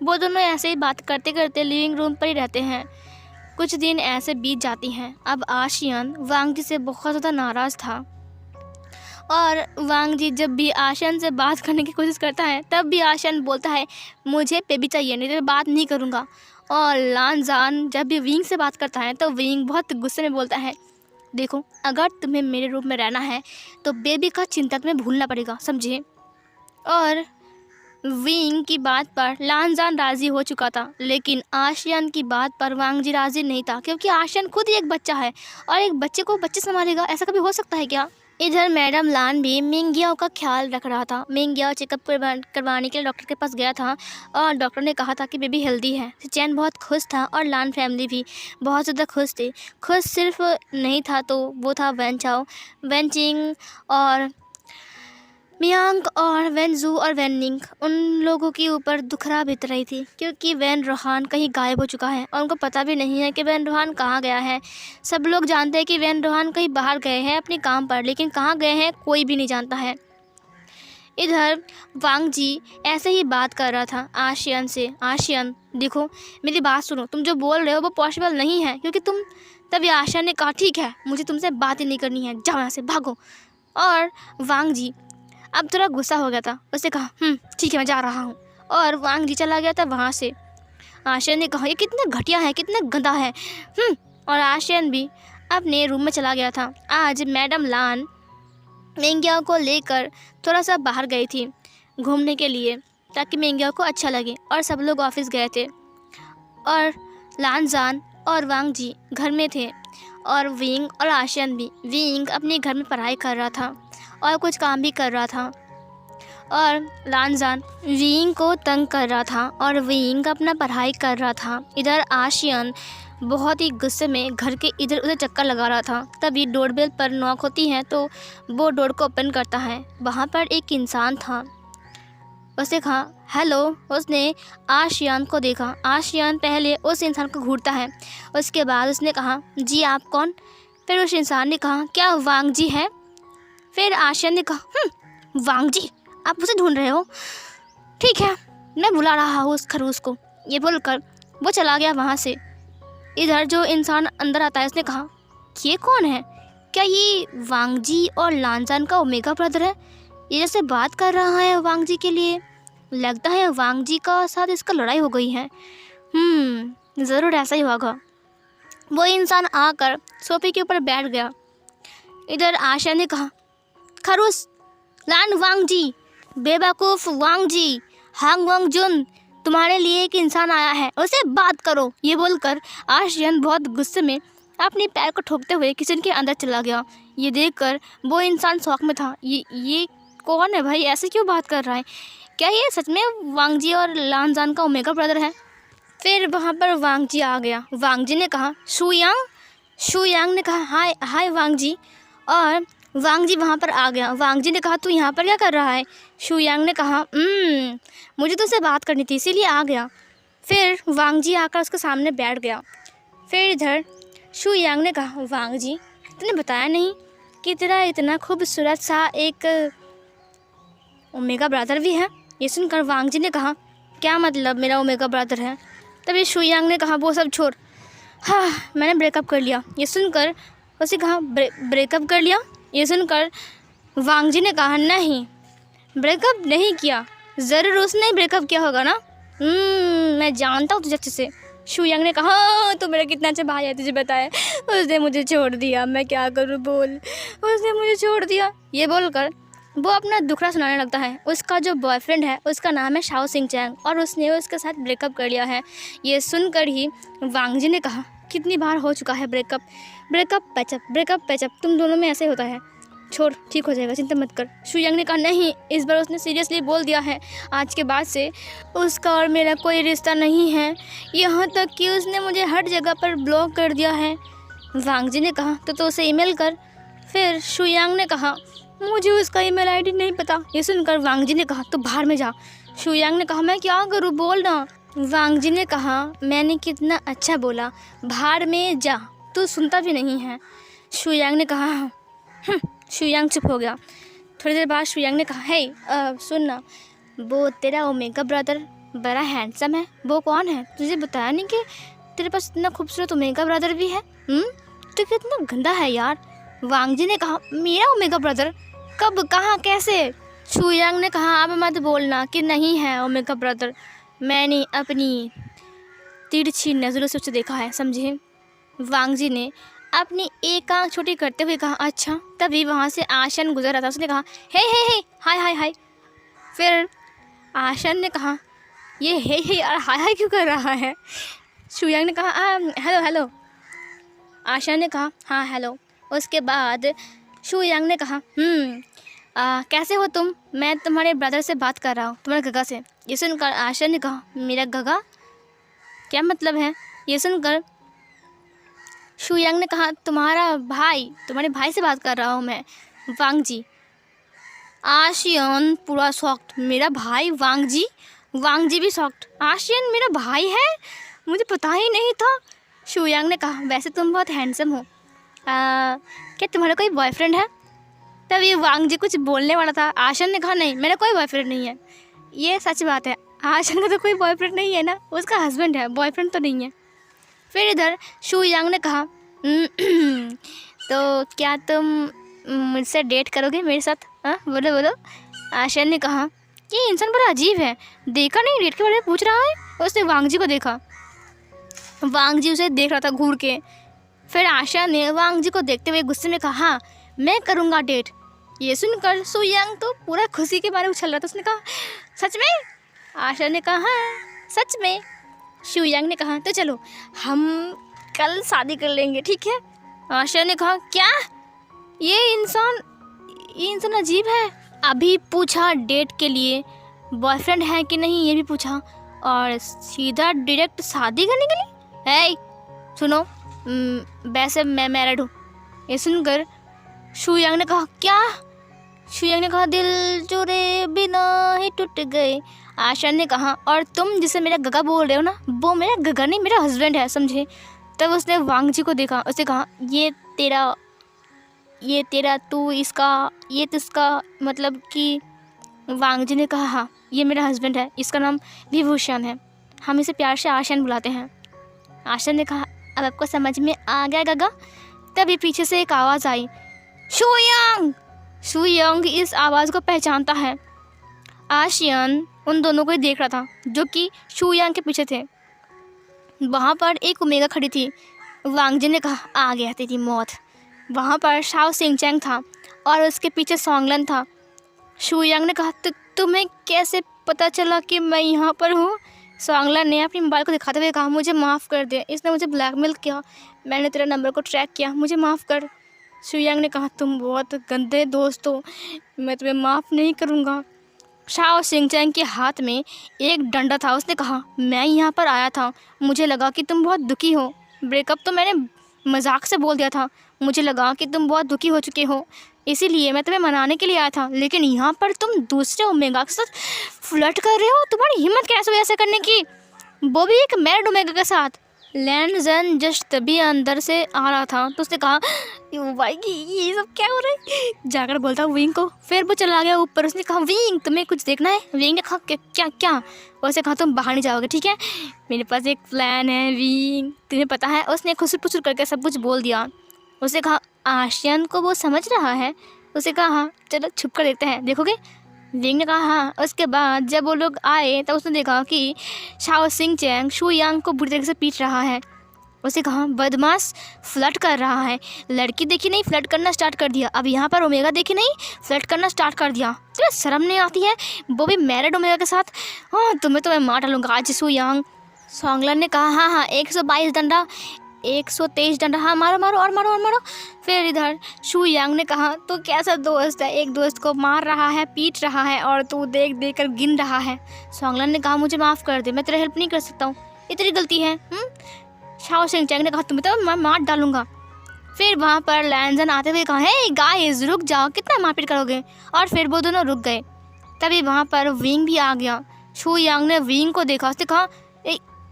वो दोनों ऐसे ही बात करते करते लिविंग रूम पर ही रहते हैं। कुछ दिन ऐसे बीत जाती हैं। अब आशियान वांग जी से बहुत ज़्यादा नाराज़ था और वांग जी जब भी आशियान से बात करने की कोशिश करता है तब भी आशियान बोलता है, मुझे बेबी चाहिए, नहीं तो बात नहीं करूँगा। और लान जान जब भी विंग से बात करता है तो विंग बहुत गुस्से में बोलता है, देखो अगर तुम्हें मेरे रूम में रहना है तो बेबी का चिंता तुम्हें भूलना पड़ेगा, समझे। और विंग की बात पर लान जान राज़ी हो चुका था, लेकिन आशियान की बात पर वांग जी राज़ी नहीं था, क्योंकि आशियान खुद ही एक बच्चा है और एक बच्चे को बच्चे संभालेगा, ऐसा कभी हो सकता है क्या? इधर मैडम लान भी मिंगियाओ का ख्याल रख रहा था। मिंगियाओ चेकअप करवाने के लिए डॉक्टर के पास गया था और डॉक्टर ने कहा था कि बेबी हेल्दी है। चैन बहुत खुश था और लान फैमिली भी बहुत ज़्यादा खुश थे। खुश सिर्फ नहीं था तो वो था वैन चाओ, वैन चिंग और मियांग और वैन जू और वैन निंग। उन लोगों के ऊपर दुखरा बीत रही थी क्योंकि वैन रोहान कहीं गायब हो चुका है और उनको पता भी नहीं है कि वैन रोहान कहाँ गया है। सब लोग जानते हैं कि वैन रोहान कहीं बाहर गए हैं अपने काम पर, लेकिन कहाँ गए हैं कोई भी नहीं जानता है। इधर वांग जी ऐसे ही बात कर रहा था आशियन से। आशियन देखो मेरी बात सुनो, तुम जो बोल रहे हो वो पॉसिबल नहीं है क्योंकि तुम। तभी आशियन ने कहा ठीक है, मुझे तुमसे बात ही नहीं करनी है, जाओ यहाँ से भागो। और वांग जी अब थोड़ा गुस्सा हो गया था। उसने कहा ठीक है मैं जा रहा हूँ, और वांग जी चला गया था वहाँ से। आशियन ने कहा ये कितना घटिया है, कितना गंदा है। और आशियन भी अपने रूम में चला गया था। आज मैडम लान मिंगियाओ को लेकर थोड़ा सा बाहर गई थी घूमने के लिए ताकि मिंगियाओ को अच्छा लगे, और सब लोग ऑफिस गए थे और लानजान और वांग जी घर में थे और विंग और आशियन भी। विंग अपने घर में पढ़ाई कर रहा था और कुछ काम भी कर रहा था और लानजान विंग को तंग कर रहा था और विंग अपना पढ़ाई कर रहा था। इधर आशियन बहुत ही गुस्से में घर के इधर उधर चक्कर लगा रहा था। तभी डोरबेल पर नॉक होती है तो वो डोर को ओपन करता है। वहाँ पर एक इंसान था। उसने कहा हेलो। उसने आशियान को देखा। आशियान पहले उस इंसान को घूरता है, उसके बाद उसने कहा जी आप कौन। फिर उस इंसान ने कहा क्या वांग जी है। फिर आशियान ने कहा वांग जी, आप उसे ढूंढ रहे हो, ठीक है मैं बुला रहा हूँ उस खरूस को। ये बोलकर वो चला गया वहाँ से। इधर जो इंसान अंदर आता है उसने कहा ये कौन है, क्या ये वांग जी और लानजान का ओमेगा ब्रदर है। ये जैसे बात कर रहा है वांग जी के लिए, लगता है वांग जी का साथ इसका लड़ाई हो गई है। ज़रूर ऐसा ही होगा। वो इंसान आकर सोफे के ऊपर बैठ गया। इधर आशा ने कहा खरूस लान वांग जी, बेवकूफ़ वांग जी, हांग वांग जुन, तुम्हारे लिए एक इंसान आया है, उसे बात करो। ये बोलकर आशियन बहुत गुस्से में अपने पैर को ठोकते हुए किचन के अंदर चला गया। ये देखकर वो इंसान शौक में था। ये कौन है भाई, ऐसे क्यों बात कर रहा है, क्या ये सच में वांग जी और लानजान का ओमेगा ब्रदर है। फिर वहाँ पर वांग जी आ गया। वांग जी ने कहा शू यांग ने कहा हाय हाय वांग जी, और वांग जी वहाँ पर आ गया। वांग जी ने कहा तू यहाँ पर क्या कर रहा है। शू यांग ने कहा मुझे तो उससे बात करनी थी इसीलिए आ गया। फिर वांग जी आकर उसके सामने बैठ गया। फिर इधर शू यांग ने कहा वांग जी तूने बताया नहीं कि तेरा इतना खूबसूरत सा एक ओमेगा ब्रदर भी है। ये सुनकर वांग जी ने कहा क्या मतलब मेरा ओमेगा ब्रदर है। तभी शू यांग ने कहा वो सब छोड़, हाँ मैंने ब्रेकअप कर लिया। ये सुनकर उसे कहा ब्रेकअप कर लिया। ये सुनकर वांग जी ने कहा नहीं ब्रेकअप नहीं किया, ज़रूर उसने ही ब्रेकअप किया होगा ना। मैं जानता हूँ तुझे अच्छे से। शू यांग ने कहा हाँ तो मेरा कितना अच्छा भाई है, तुझे बताया, उसने मुझे छोड़ दिया, मैं क्या करूँ बोल, उसने मुझे छोड़ दिया। ये बोलकर वो अपना दुखड़ा सुनाने लगता है। उसका जो बॉयफ्रेंड है उसका नाम है शाओ सिंह चैंग और उसने उसके साथ ब्रेकअप कर लिया है। ये सुनकर ही वांग जी ने कहा कितनी बार हो चुका है ब्रेकअप ब्रेकअप पैचअप, तुम दोनों में ऐसे होता है, छोड़ ठीक हो जाएगा चिंता मत कर। शू यांग ने कहा नहीं, इस बार उसने सीरियसली बोल दिया है, आज के बाद से उसका और मेरा कोई रिश्ता नहीं है, यहाँ तक कि उसने मुझे हर जगह पर ब्लॉक कर दिया है। वांग जी ने कहा तो उसे ईमेल कर। फिर शू यांग ने कहा मुझे उसका ईमेल आईडी नहीं पता। ये सुनकर वांग जी ने कहा तो बाहर में जा। शू यांग ने कहा मैं क्या करूँ बोल ना। वांग जी ने कहा मैंने कितना अच्छा बोला, बाहर में जा, तू सुनता भी नहीं है। शू यांग ने कहा शू यांग चुप हो गया। थोड़ी देर बाद शू यांग ने कहा हे सुन ना, वो तेरा ओमेगा ब्रदर बड़ा हैंडसम है, वो कौन है, तुझे बताया नहीं कि तेरे पास इतना खूबसूरत ओमेगा ब्रदर भी है। तो कितना गंदा है यार। वांग जी ने कहा मेरा ओमेगा ब्रदर कब, कहाँ, कैसे। शू यांग ने कहा अब मत बोलना कि नहीं है ओमेगा ब्रदर, मैंने अपनी तिरछी नज़रों से उसे देखा है, समझे। वांग जी ने अपनी एक आँख छोटी करते हुए कहा अच्छा। तभी वहाँ से आशन गुजर रहा था। उसने कहा हे हाय हाय हाय। फिर आशन ने कहा ये हे और हाय हाय क्यों कर रहा है। शू यांग ने कहा हेलो हेलो। आशन ने कहा हाँ हेलो। उसके बाद शू यांग ने कहा कैसे हो तुम? मैं तुम्हारे ब्रदर से बात कर रहा हूँ, तुम्हारे गगा से। ये सुनकर आशियन ने कहा मेरा गगा? क्या मतलब है? ये सुनकर शू यांग ने कहा तुम्हारे भाई से बात कर रहा हूँ मैं, वांग जी। आशियन पूरा शॉक्ड, मेरा भाई वांग जी? वांग जी भी शॉक्ड, आशियन मेरा भाई है? मुझे पता ही नहीं था। शू यांग ने कहा वैसे तुम बहुत हैंडसम हो, क्या तुम्हारा कोई बॉयफ्रेंड है? तब ये वांग जी कुछ बोलने वाला था, आशियन ने कहा नहीं मेरा कोई बॉयफ्रेंड नहीं है। ये सच बात है, आशियन का तो कोई बॉयफ्रेंड नहीं है ना, उसका हस्बैंड है, बॉयफ्रेंड तो नहीं है। फिर इधर शू यांग ने कहा तो क्या तुम मुझसे डेट करोगे मेरे साथ? हाँ बोलो बोलो। आशियन ने कहा ये इंसान बड़ा अजीब है, देखा नहीं डेट के बारे में पूछ रहा है। उसने वांग जी को देखा, वांग जी उसे देख रहा था घूर के। फिर आशियन ने वांग जी को देखते हुए गुस्से में कहा हाँ मैं करूँगा डेट। ये सुनकर शू यांग तो पूरा खुशी के बारे में उछल रहा था। उसने कहा सच में? आशियन ने कहा हाँ सच में। शू यांग ने कहा तो चलो हम कल शादी कर लेंगे, ठीक है? आशियन ने कहा क्या? ये इंसान अजीब है। अभी पूछा डेट के लिए बॉयफ्रेंड है कि नहीं ये भी पूछा, और सीधा डायरेक्ट शादी करने के लिए। है सुनो, वैसे मैं मैरिड हूँ। ये सुनकर शू यांग ने कहा क्या? शू यांग ने कहा दिल जोरे बिना ही टूट गए। आशियन ने कहा और तुम जिसे मेरा गगा बोल रहे हो ना, वो मेरा गगा नहीं मेरा हस्बैंड है, समझे? तब उसने वांग जी को देखा, उसने कहा ये तेरा तू इसका ये तुझका मतलब कि? वांग जी ने कहा हाँ ये मेरा हस्बैंड है, इसका नाम विभूषण है, हम इसे प्यार से आशियन बुलाते हैं। आशियन ने कहा अब आपको समझ में आ गया गगा? तभी पीछे से एक आवाज़ आई, शू यांग। शू यांग इस आवाज़ को पहचानता है। आशियन उन दोनों को ही देख रहा था जो कि शू यांग के पीछे थे। वहाँ पर एक ओमेगा खड़ी थी। वांग जी ने कहा आ गया तेरी मौत। वहाँ पर शाओ सिंगचैंग था और उसके पीछे सोंगलन था। शू यांग ने कहा तुम्हें कैसे पता चला कि मैं यहाँ पर हूँ? सोंगलन ने अपनी मोबाइल को दिखाते हुए कहा मुझे माफ़ कर दे, इसने मुझे ब्लैकमेल किया, मैंने तेरा नंबर को ट्रैक किया, मुझे माफ़ कर। शू यांग ने कहा तुम बहुत गंदे दोस्त हो, मैं तुम्हें माफ़ नहीं करूँगा। शाओ सिंगचैंग के हाथ में एक डंडा था। उसने कहा मैं यहाँ पर आया था, मुझे लगा कि तुम बहुत दुखी हो, ब्रेकअप तो मैंने मजाक से बोल दिया था, मुझे लगा कि तुम बहुत दुखी हो चुके हो, इसीलिए मैं तुम्हें मनाने के लिए आया था, लेकिन यहाँ पर तुम दूसरे ओमेगा के साथ फ्लर्ट कर रहे हो, तुम्हारी हिम्मत कैसे हुई ऐसा करने की, वो भी एक मैरिड ओमेगा के साथ। लैन जन जस्ट तभी अंदर से आ रहा था तो उसने कहा भाई ये सब क्या हो रहा है, जाकर बोलता विंग को। फिर वो चला गया ऊपर। उसने कहा विंग तुम्हें कुछ देखना है? विंग ने कहा क्या क्या? उसने कहा तुम बाहर नहीं जाओगे, ठीक है, मेरे पास एक प्लान है विंग, तुम्हें पता है। उसने खुसर पुसर करके सब कुछ बोल दिया। उसने कहा आशियन को वो समझ रहा है? उसने कहा हाँ चलो छुप कर देखते हैं, देखोगे? विंग ने कहा हाँ। उसके बाद जब वो लोग आए तब उसने देखा कि शाओ सिंगचैंग शू यांग को बुरी तरीके से पीट रहा है। उसने कहा बदमाश फ्लर्ट कर रहा है, लड़की देखी नहीं फ्लर्ट करना स्टार्ट कर दिया, अब यहाँ पर ओमेगा देखी नहीं फ्लर्ट करना स्टार्ट कर दिया, तुम्हें शर्म नहीं आती है, वो भी मैरिड ओमेगा के साथ? हाँ तुम्हें तो मैं मार डालूंगा आज। शू यांग सोंगलन ने कहा हाँ 122 डंडा 123 डंडा, हाँ मारो मारो और मारो और मारो। फिर इधर शू यांग ने कहा तो कैसा दोस्त है, एक दोस्त को मार रहा है पीट रहा है और तू देख देख कर गिन रहा है। सोंगलन ने कहा मुझे माफ़ कर दे, मैं तेरा हेल्प नहीं कर सकता हूँ, ये तेरी गलती है। शाओ सिंगचैंग ने कहा तुम्हें तो मैं मार डालूंगा। फिर वहाँ पर लैनजन आते हुए कहा हे गाइस रुक जाओ, कितना मारपीट करोगे? और फिर वो दोनों रुक गए। तभी वहाँ पर विंग भी आ गया। शू यांग ने विंग को देखा, उसने कहा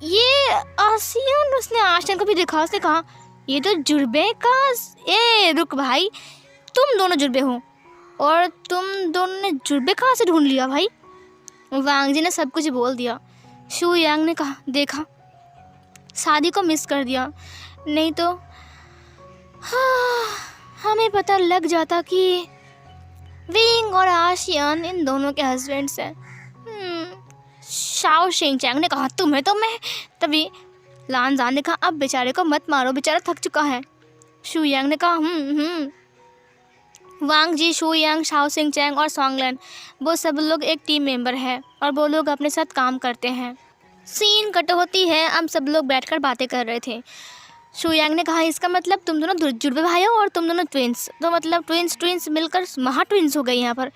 ये आशियन। उसने आशियन को भी देखा, उसने कहा ये तो जुर्बे का। ए रुक भाई, तुम दोनों जुर्बे हो और तुम दोनों ने जुर्बे कहाँ से ढूंढ लिया भाई? वांग जी ने सब कुछ बोल दिया। शू यांग ने कहा देखा शादी को मिस कर दिया, नहीं तो हमें पता लग जाता कि विंग और आशियन इन दोनों के हस्बैंड्स हैं। शाओ सिंगचैंग ने कहा तुम्हें तो मैं। तभी लानजान ने कहा अब बेचारे को मत मारो, बेचारा थक चुका है। शू यांग ने कहा वांग जी, शू यांग, शाओ सिंगचैंग और सोंगलन वो सब लोग एक टीम मेंबर है और वो लोग अपने साथ काम करते हैं। सीन कट होती है, अब सब लोग बैठकर बातें कर रहे थे। शुयांग ने कहा इसका मतलब तुम दोनों जुड़वे भाई हो और तुम दोनों ट्विंस, तो मतलब ट्विंस मिलकर महा ट्विंस हो गए यहाँ पर।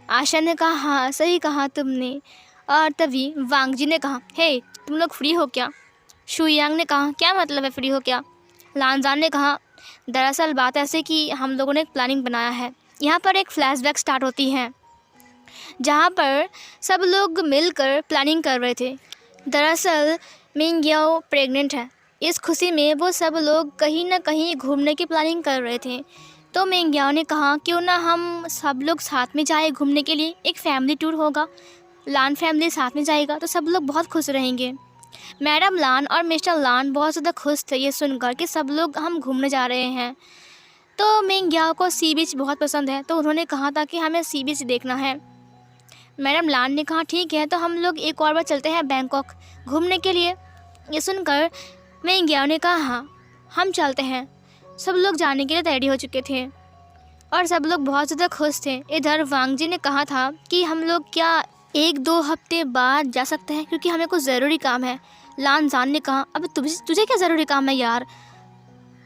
आशा ने कहा हाँ सही कहा तुमने। और तभी वांग जी ने कहा हे तुम लोग फ्री हो क्या? शुयांग ने कहा क्या मतलब है फ्री हो क्या? लानजान ने कहा दरअसल बात ऐसे कि हम लोगों ने एक प्लानिंग बनाया है। यहाँ पर एक फ्लैशबैक स्टार्ट होती है जहाँ पर सब लोग मिलकर प्लानिंग कर रहे थे। दरअसल मिंग्याओ प्रेग्नेंट है। इस खुशी में वो सब लोग कहीं ना कहीं घूमने की प्लानिंग कर रहे थे। तो मिंग्याओ ने कहा क्यों ना हम सब लोग साथ में जाए घूमने के लिए, एक फैमिली टूर होगा, लान फैमिली साथ में जाएगा तो सब लोग बहुत खुश रहेंगे। मैडम लान और मिस्टर लान बहुत ज़्यादा खुश थे ये सुनकर कि सब लोग हम घूमने जा रहे हैं। तो मिंग्याओ को सी बीच बहुत पसंद है, तो उन्होंने कहा था कि हमें सी बीच देखना है। मैडम लान ने कहा ठीक है तो हम लोग एक और बार चलते हैं बैंकॉक घूमने के लिए। ये सुनकर मिंग्याओ ने कहा हाँ हम चलते हैं। सब लोग जाने के लिए तैयारी हो चुके थे और सब लोग बहुत ज़्यादा खुश थे। इधर वांग जी ने कहा था कि हम लोग क्या 1-2 हफ्ते बाद जा सकते हैं क्योंकि हमें कुछ ज़रूरी काम है। लानजान ने कहा अब तुझे क्या ज़रूरी काम है यार?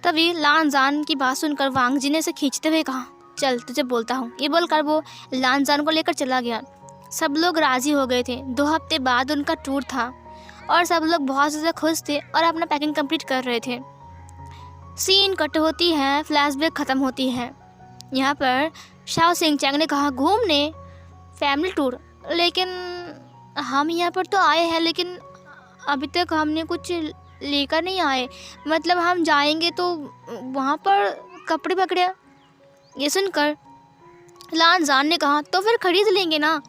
तभी लानजान की बात सुनकर वांग जी ने उसे खींचते हुए कहा चल तुझे बोलता हूँ। ये बोलकर वो लानजान को लेकर चला गया। सब लोग राज़ी हो गए थे। 2 हफ्ते बाद उनका टूर था और सब लोग बहुत ज़्यादा खुश थे और अपना पैकिंग कंप्लीट कर रहे थे। सीन कट होती है, फ्लैशबैक ख़त्म होती है। यहाँ पर शाओ सिंह चैंग ने कहा घूमने फैमिली टूर, लेकिन हम यहाँ पर तो आए हैं लेकिन अभी तक हमने कुछ लेकर नहीं आए, मतलब हम जाएंगे तो वहाँ पर कपड़े पकड़े। ये सुनकर लानजान ने कहा तो फिर खरीद लेंगे ना,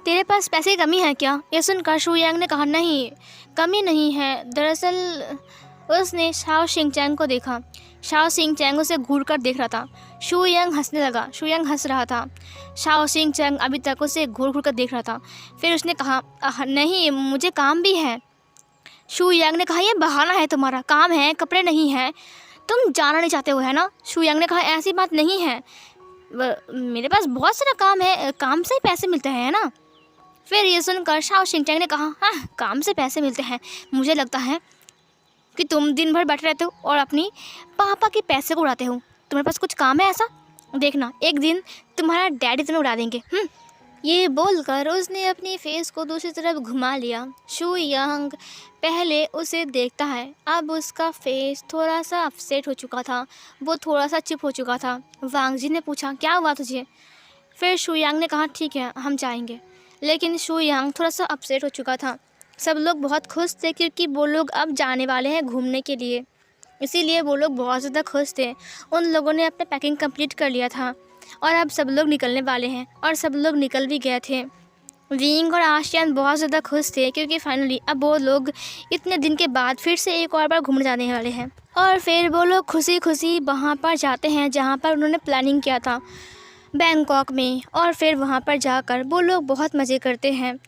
तेरे पास पैसे की कमी है क्या? ये सुनकर शुयांग ने कहा नहीं कमी नहीं है। दरअसल उसने शाओ सिंह-चैंग को देखा। शाओ सिंह-चैंग उसे घूर कर देख रहा था। शुयांग हंसने लगा। शुयांग हंस रहा था। शाओ सिंह-चैंग अभी तक उसे घूर कर देख रहा था। फिर उसने कहा नहीं मुझे काम भी है। शुयांग ने कहा यह बहाना है तुम्हारा, काम है कपड़े नहीं हैं, तुम जाना नहीं चाहते हो है ना? शुयांग ने कहा ऐसी बात नहीं है, मेरे पास बहुत सारा काम है, काम से ही पैसे मिलते हैं है ना? फिर ये सुनकर शाओ सिंह-चैंग ने कहा हाँ काम से पैसे मिलते हैं, मुझे लगता है कि तुम दिन भर बैठे रहते हो और अपनी पापा के पैसे को उड़ाते हो। तुम्हारे पास कुछ काम है ऐसा? देखना एक दिन तुम्हारा डैडी तुम्हें उड़ा देंगे। ये बोलकर उसने अपनी फेस को दूसरी तरफ घुमा लिया। शुयांग पहले उसे देखता है, अब उसका फेस थोड़ा सा अपसेट हो चुका था, वो थोड़ा सा चिप हो चुका था। वांग जी ने पूछा क्या हुआ तुझे? फिर शुयांग ने कहा ठीक है हम जाएंगे, लेकिन शुयांग थोड़ा सा अपसेट हो चुका था। सब लोग बहुत खुश थे क्योंकि वो लोग अब जाने वाले हैं घूमने के लिए, इसीलिए वो लोग बहुत ज़्यादा खुश थे। उन लोगों ने अपना पैकिंग कंप्लीट कर लिया था और अब सब लोग निकलने वाले हैं और सब लोग निकल भी गए थे। विंग और आशियान बहुत ज़्यादा खुश थे क्योंकि फाइनली अब वो लोग इतने दिन के बाद फिर से एक और बार घूमने जाने वाले हैं। और फिर वो लोग खुशी खुशी वहाँ पर जाते हैं जहाँ पर उन्होंने प्लानिंग किया था बैंकॉक में, और फिर वहाँ पर जाकर वो लोग बहुत मज़े करते हैं।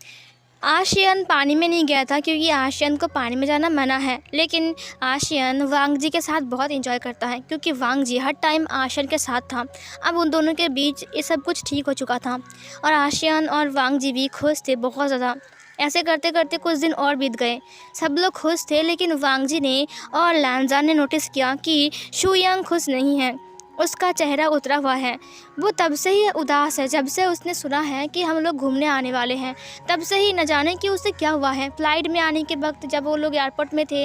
आशियान पानी में नहीं गया था क्योंकि आशियान को पानी में जाना मना है, लेकिन आशियान वांग जी के साथ बहुत एंजॉय करता है क्योंकि वांग जी हर टाइम आशियान के साथ था। अब उन दोनों के बीच ये सब कुछ ठीक हो चुका था और आशियान और वांग जी भी खुश थे बहुत ज़्यादा। ऐसे करते करते कुछ दिन और बीत गए। सब लोग खुश थे, लेकिन वांग जी ने और लानजान ने नोटिस किया कि शुयांग खुश नहीं है, उसका चेहरा उतरा हुआ है। वो तब से ही उदास है जब से उसने सुना है कि हम लोग घूमने आने वाले हैं। तब से ही न जाने कि उसे क्या हुआ है। फ्लाइट में आने के वक्त जब वो लोग एयरपोर्ट में थे,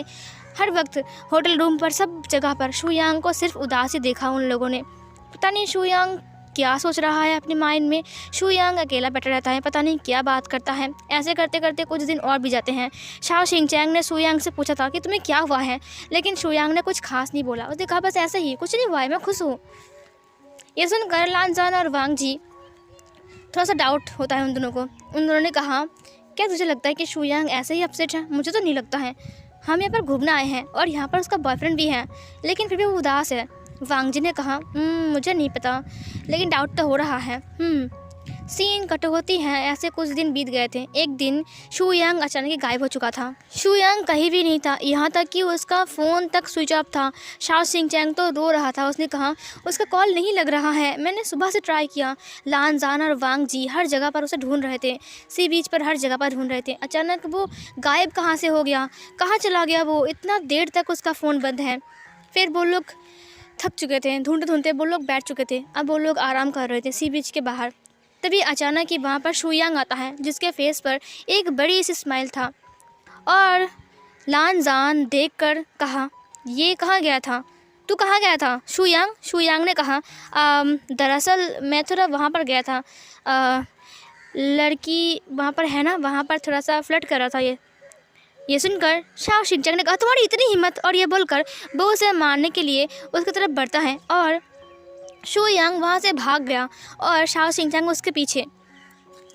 हर वक्त होटल रूम पर सब जगह पर शुयांग को सिर्फ उदास ही देखा उन लोगों ने। पता नहीं शुयांग क्या सोच रहा है अपने माइंड में। शुयांग अकेला बैठा रहता है, पता नहीं क्या बात करता है। ऐसे करते करते कुछ दिन और भी जाते हैं। शाओ सिंह-चैंग ने शुयांग से पूछा था कि तुम्हें क्या हुआ है, लेकिन शुयांग ने कुछ खास नहीं बोला। उसने कहा बस ऐसे ही, कुछ नहीं हुआ है, मैं खुश हूँ। ये सुनकर लानजान और वांग जी थोड़ा सा डाउट होता है उन दोनों को। उन दोनों ने कहा क्या तुझे लगता है कि शुयांग ऐसे ही अपसेट है? मुझे तो नहीं लगता है, हम यहाँ पर घूमने आए हैं और यहाँ पर उसका बॉयफ्रेंड भी है, लेकिन फिर भी वो उदास है। वांग जी ने कहा मुझे नहीं पता, लेकिन डाउट तो हो रहा है। सीन कट होती है। ऐसे कुछ दिन बीत गए थे। एक दिन शू यांग अचानक ही गायब हो चुका था। शू यांग कहीं भी नहीं था, यहाँ तक कि उसका फ़ोन तक स्विच ऑफ था। शाओ सिंह चैंग तो रो रहा था। उसने कहा उसका कॉल नहीं लग रहा है, मैंने सुबह से ट्राई किया। लान जान और वांग जी हर जगह पर उसे ढूंढ रहे थे, सी बीच पर हर जगह पर ढूंढ रहे थे। अचानक वो गायब कहाँ से हो गया, कहाँ चला गया वो? इतना देर तक उसका फ़ोन बंद है। फिर वो लोग थक चुके थे, ढूंढते ढूंढते वो लोग बैठ चुके थे। अब वो लोग आराम कर रहे थे सी बीच के बाहर। तभी अचानक ही वहाँ पर शू यांग आता है, जिसके फेस पर एक बड़ी सी स्माइल था। और लान जान देखकर कहा, ये कहाँ गया था? तू कहाँ गया था शू यांग? शू यांग ने कहा, दरअसल मैं थोड़ा वहाँ पर गया था, लड़की वहाँ पर है ना, वहाँ पर थोड़ा सा फ्लर्ट कर रहा था। ये सुनकर शाओ शिनचैंग ने कहा, तुम्हारी इतनी हिम्मत? और ये बोलकर वो उसे मारने के लिए उसकी तरफ बढ़ता है और शू यांग वहाँ से भाग गया और शाओ शिनचैंग उसके पीछे।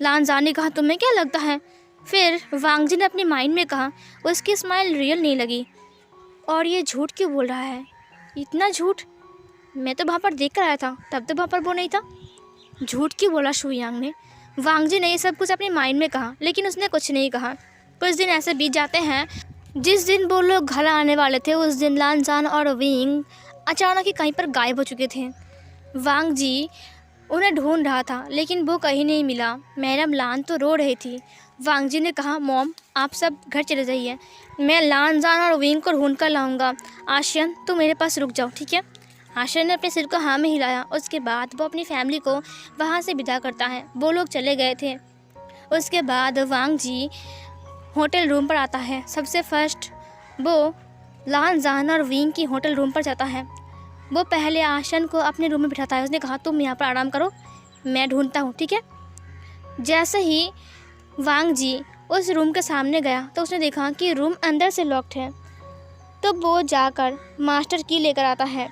लान जान ने कहा, तुम्हें क्या लगता है? फिर वांग जी ने अपने माइंड में कहा, उसकी स्माइल रियल नहीं लगी और ये झूठ क्यों बोल रहा है? इतना झूठ? मैं तो वहाँ पर देख कर आया था, तब तो वहाँ पर वो नहीं था। झूठ क्यों बोला शू यांग ने? वांग जी ने ये सब कुछ अपने माइंड में कहा, लेकिन उसने कुछ नहीं कहा। कुछ दिन ऐसे बीत जाते हैं। जिस दिन वो लोग घर आने वाले थे, उस दिन लान जान और विंग अचानक ही कहीं पर गायब हो चुके थे। वांग जी उन्हें ढूंढ रहा था, लेकिन वो कहीं नहीं मिला। मैडम लान तो रो रही थी। वांग जी ने कहा, मॉम आप सब घर चले जाइए, मैं लान जान और विंग को ढूंढ कर लाऊंगा। आशियन तुम मेरे पास रुक जाओ, ठीक है? आशियन ने अपने सिर को हाँ में हिलाया। उसके बाद वो अपनी फैमिली को वहाँ से विदा करता है। वो लोग चले गए थे। उसके बाद वांग जी होटल रूम पर आता है। सबसे फर्स्ट वो लान जान और विंग की होटल रूम पर जाता है। वो पहले आशन को अपने रूम में बिठाता है। उसने कहा, तुम यहाँ पर आराम करो, मैं ढूंढता हूँ, ठीक है? जैसे ही वांग जी उस रूम के सामने गया तो उसने देखा कि रूम अंदर से लॉक्ड है। तो वो जाकर मास्टर की लेकर आता है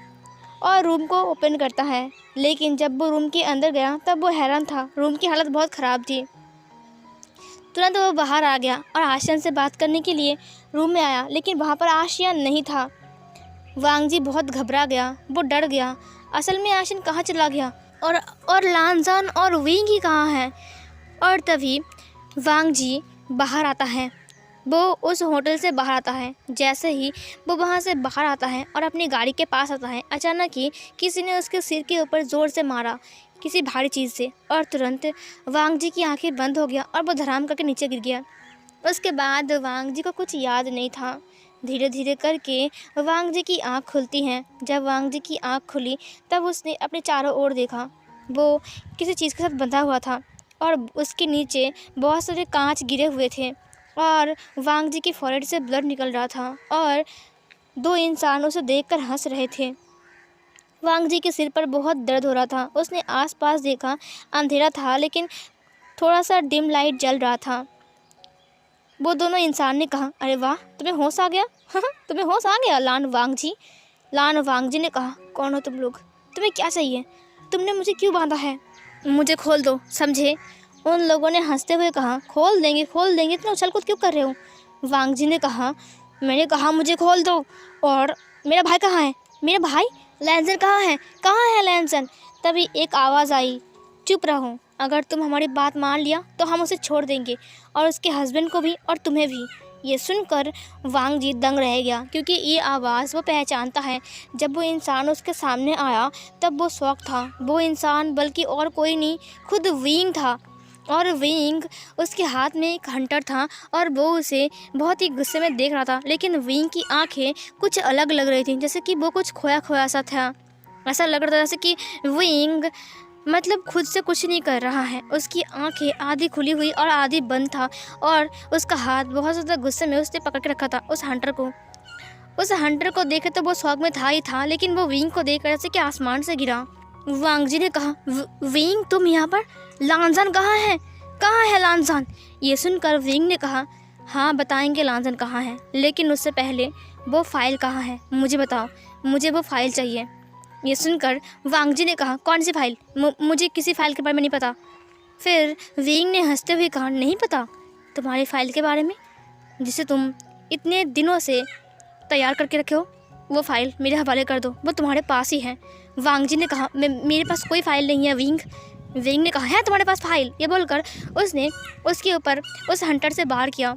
और रूम को ओपन करता है। लेकिन जब वो रूम के अंदर गया तब वो हैरान था, रूम की हालत बहुत ख़राब थी। तुरंत वो बाहर आ गया और आशियन से बात करने के लिए रूम में आया, लेकिन वहाँ पर आशियन नहीं था। वांग जी बहुत घबरा गया, वो डर गया। असल में आशियन कहाँ चला गया और लान जान और विंग ही कहाँ है? और तभी वांग जी बाहर आता है। वो उस होटल से बाहर आता है। जैसे ही वो वहाँ से बाहर आता है और अपनी गाड़ी के पास आता है, अचानक ही किसी ने उसके सिर के ऊपर ज़ोर से मारा, किसी भारी चीज़ से, और तुरंत वांग जी की आंखें बंद हो गया और वो धड़ाम करके नीचे गिर गया। उसके बाद वांग जी को कुछ याद नहीं था। धीरे धीरे करके वांग जी की आँख खुलती हैं। जब वांग जी की आँख खुली तब उसने अपने चारों ओर देखा। वो किसी चीज़ के साथ बंधा हुआ था और उसके नीचे बहुत सारे कांच गिरे हुए थे और वांग जी की फॉरहेड से ब्लड निकल रहा था और दो इंसान उसे देखकर हंस रहे थे। वांग जी के सिर पर बहुत दर्द हो रहा था। उसने आसपास देखा, अंधेरा था लेकिन थोड़ा सा डिम लाइट जल रहा था। वो दोनों इंसान ने कहा, अरे वाह, तुम्हें होश आ गया? तुम्हें होश आ गया लान वांग जी? लान वांग जी ने कहा, कौन हो तुम लोग? तुम्हें क्या चाहिए? तुमने मुझे क्यों बांधा है? मुझे खोल दो, समझे? उन लोगों ने हंसते हुए कहा, खोल देंगे, इतना उछल कूद क्यों कर रहे हो? वांग जी ने कहा, मैंने कहा मुझे खोल दो। और मेरा भाई कहाँ है? मेरा भाई लैंसन कहाँ है लैंसन? तभी एक आवाज़ आई, चुप रहो, अगर तुम हमारी बात मान लिया तो हम उसे छोड़ देंगे और उसके हस्बैंड को भी और तुम्हें भी। ये सुनकर वांग जी दंग रह गया, क्योंकि ये आवाज़ वो पहचानता है। जब वो इंसान उसके सामने आया तब वो शौक था। वो इंसान बल्कि और कोई नहीं, खुद विंग था। और विंग उसके हाथ में एक हंटर था और वो उसे बहुत ही गुस्से में देख रहा था। लेकिन विंग की आंखें कुछ अलग लग रही थी, जैसे कि वो कुछ खोया खोया सा था। ऐसा लग रहा था जैसे कि विंग मतलब खुद से कुछ नहीं कर रहा है। उसकी आंखें आधी खुली हुई और आधी बंद था और उसका हाथ बहुत ज़्यादा गुस्से में उसने पकड़ के रखा था उस हंटर को देखे तो वो शौक में था ही था, लेकिन वो विंग को देख जैसे कि आसमान से गिरा। वांग जी ने कहा, विंग तुम यहाँ पर? लानजान कहाँ है लानजान? ये सुनकर विंग ने कहा, हाँ बताएंगे लानजान कहाँ है, लेकिन उससे पहले वो फाइल कहाँ है मुझे बताओ, मुझे वो फाइल चाहिए। ये सुनकर वांग जी ने कहा, कौन सी फाइल? मुझे किसी फाइल के बारे में नहीं पता। फिर विंग ने हंसते हुए कहा, नहीं पता तुम्हारी फाइल के बारे में जिसे तुम इतने दिनों से तैयार करके रखे हो? वो फाइल मेरे हवाले कर दो, वो तुम्हारे पास ही है। वांग जी ने कहा, मेरे पास कोई फ़ाइल नहीं है विंग, विंग ने कहा, है तुम्हारे पास फाइल? ये बोलकर उसने उसके ऊपर उस हंटर से वार किया,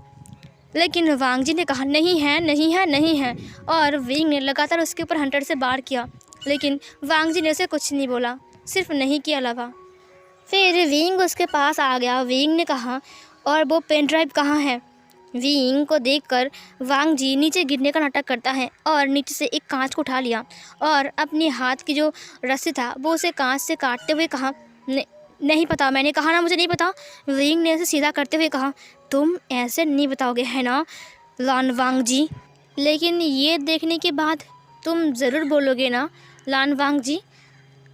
लेकिन वांग जी ने कहा, नहीं है नहीं है नहीं है। और विंग ने लगातार उसके ऊपर हंटर से वार किया, लेकिन वांग जी ने उसे कुछ नहीं बोला, सिर्फ नहीं के अलावा। फिर विंग उसके पास आ गया। विंग ने कहा, और वो पेन ड्राइव कहाँ है? विंग को देखकर वांग जी नीचे गिरने का नाटक करता है और नीचे से एक कांच को उठा लिया और अपने हाथ की जो रस्सी था वो उसे कांच से काटते हुए कहा, नहीं पता, मैंने कहा ना मुझे नहीं पता। विंग ने उसे सीधा करते हुए कहा, तुम ऐसे नहीं बताओगे है ना लान वांग जी? लेकिन ये देखने के बाद तुम ज़रूर बोलोगे ना लान वांग जी?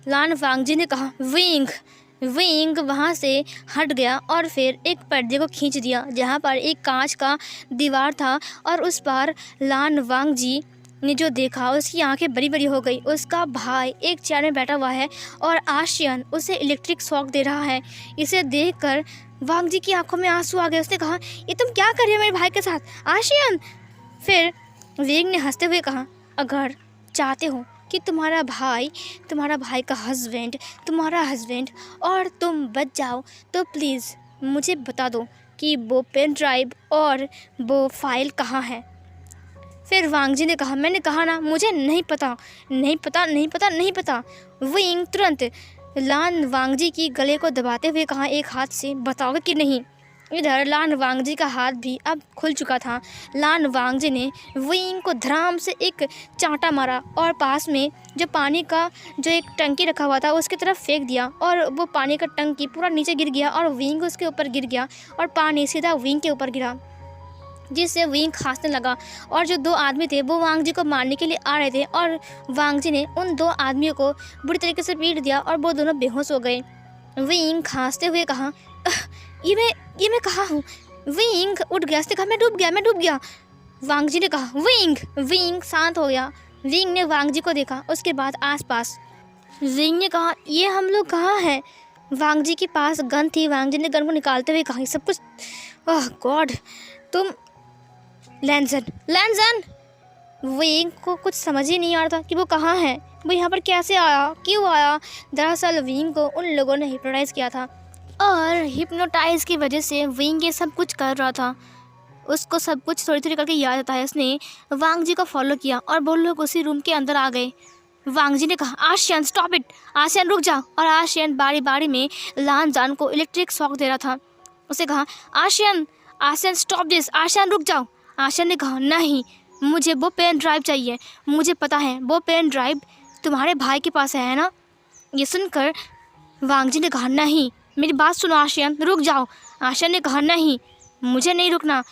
लान वांग जी ने कहा। विंग वहाँ से हट गया और फिर एक पर्दे को खींच दिया जहाँ पर एक कांच का दीवार था, और उस पर लान वांग जी ने जो देखा उसकी आंखें बड़ी बड़ी हो गई। उसका भाई एक चेयर में बैठा हुआ है और आशियन उसे इलेक्ट्रिक शॉक दे रहा है। इसे देखकर वांग जी की आंखों में आंसू आ गए। उसने कहा, ये तुम क्या कर रहे हो मेरे भाई के साथ आशियन? फिर विंग ने हंसते हुए कहा, अगर चाहते हो कि तुम्हारा भाई का हस्बैंड, तुम्हारा हस्बैंड और तुम बच जाओ तो प्लीज़ मुझे बता दो कि वो पेन ड्राइव और वो फाइल कहाँ है। फिर वांग जी ने कहा, मैंने कहा ना मुझे नहीं पता नहीं पता नहीं पता नहीं पता। विंग तुरंत लान वांग जी की गले को दबाते हुए कहा एक हाथ से, बताओगे कि नहीं? इधर लान वांग जी का हाथ भी अब खुल चुका था। लान वांग जी ने विंग को धड़ाम से एक चांटा मारा और पास में जो पानी का जो एक टंकी रखा हुआ था उसकी तरफ फेंक दिया, और वो पानी का टंकी पूरा नीचे गिर गया और विंग उसके ऊपर गिर गया और पानी सीधा विंग के ऊपर गिरा, जिससे विंग खांसने लगा। और जो दो आदमी थे वो वांग जी को मारने के लिए आ रहे थे और वांग जी ने उन दो आदमियों को बुरी तरीके से पीट दिया और वो दोनों बेहोश हो गए। विंग खांसते हुए कहा, ये मैं कहाँ हूँ? विंग उठ गया। उसने कहा, मैं डूब गया। वांग जी ने कहा, विंग शांत हो गया। विंग ने वांग जी को देखा, उसके बाद आसपास। विंग ने कहा, ये हम लोग कहाँ हैं? वांग जी के पास गन थी। वांग जी ने गन को निकालते हुए कहा, ये सब कुछ, ओह गॉड, तुम लैंजन। विंग को कुछ समझ ही नहीं आ रहा था कि वो कहाँ है, वो यहाँ पर कैसे आया, क्यों आया। दरअसल विंग को उन लोगों ने हिप्नोटाइज किया था और हिप्नोटाइज की वजह से विंग ये सब कुछ कर रहा था। उसको सब कुछ थोड़ी थोड़ी करके याद आता है। उसने वांग जी को फॉलो किया और वो लोग उसी रूम के अंदर आ गए। वांग जी ने कहा, आशियन स्टॉप इट, आशियन रुक जाओ। और आशियन बारी बारी में लान जान को इलेक्ट्रिक शॉक दे रहा था। उसे कहा, आशियन स्टॉप दिस, आशियन रुक जाओ। आशियन ने कहा, नहीं, मुझे वो पेन ड्राइव चाहिए, मुझे पता है वो पेन ड्राइव तुम्हारे भाई के पास है ना? ये सुनकर वांग जी ने कहा, नहीं, मेरी बात सुनो आशियन, रुक जाओ। आशियन ने कहा, नहीं, मुझे नहीं रुकना।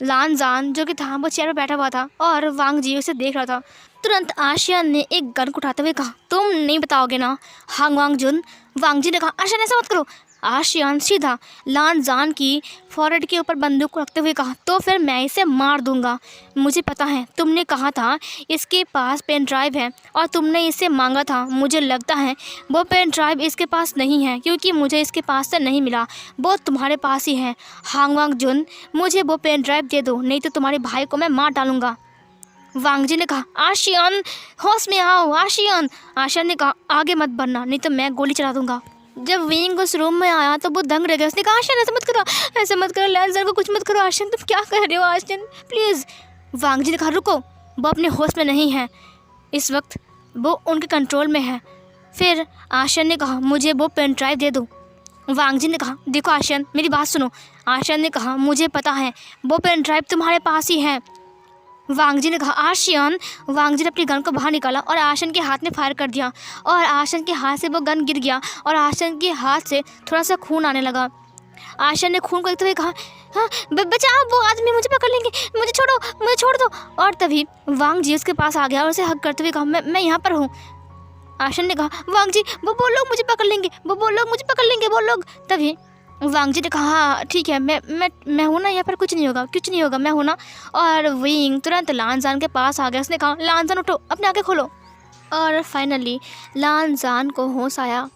लान जान जो कि था वो चेयर पर बैठा हुआ था और वांग जी उसे देख रहा था। तुरंत आशियन ने एक गन को उठाते हुए कहा, तुम नहीं बताओगे ना हांग वांग जुन? वांग जी ने कहा, आशियन ऐसा मत करो। आशियन सीधा लान जान की फॉरहेड के ऊपर बंदूक को रखते हुए कहा, तो फिर मैं इसे मार दूंगा। मुझे पता है तुमने कहा था इसके पास पेन ड्राइव है और तुमने इसे मांगा था। मुझे लगता है वो पेन ड्राइव इसके पास नहीं है क्योंकि मुझे इसके पास से नहीं मिला, वो तुम्हारे पास ही है। हांग वांग जुन, मुझे वो पेन ड्राइव दे दो, नहीं तो तुम्हारे भाई को मैं मार डालूंगा। वांग जी ने कहा, आशियन होश में आओ आशियन। आशियन ने कहा, आगे मत बढ़ना नहीं तो मैं गोली चला दूंगा। जब विंग उस रूम में आया तो वो दंग रह गया। उसने कहा, आशियन ऐसा मत करो, लैंसर को कुछ मत करो। आशियन तुम क्या कर रहे हो आशियन, प्लीज़। वांग जी ने कहा, रुको, वो अपने होश में नहीं है इस वक्त, वो उनके कंट्रोल में है। फिर आशियन ने कहा, मुझे वो पेन ड्राइव दे दो। वांग जी ने कहा, देखो आशियन मेरी बात सुनो। आशियन ने कहा, मुझे पता है वो पेन ड्राइव तुम्हारे पास ही है। वांग जी ने कहा, आशियन। वांग जी ने अपनी गन को बाहर निकाला और आशियन के हाथ में फायर कर दिया और आशियन के हाथ से वो गन गिर गया और आशियन के हाथ से थोड़ा सा खून आने लगा। आशियन ने खून को देखते हुए कहा, हाँ बचाओ, वो आदमी मुझे पकड़ लेंगे, मुझे छोड़ दो। और तभी वांग जी उसके पास आ गया और उसे हग करते हुए कहा, मैं यहाँ पर हूँ। आशियन ने कहा, वांग जी वो लोग मुझे पकड़ लेंगे, वो लोग। तभी वांग जी ने कहा, हाँ ठीक है, मैं हूँ ना, यहाँ पर कुछ नहीं होगा, मैं हूँ ना। और विंग तुरंत लानजान के पास आ गया। उसने कहा, लानजान उठो, अपने आंखें खोलो। और फाइनली लानजान को होश आया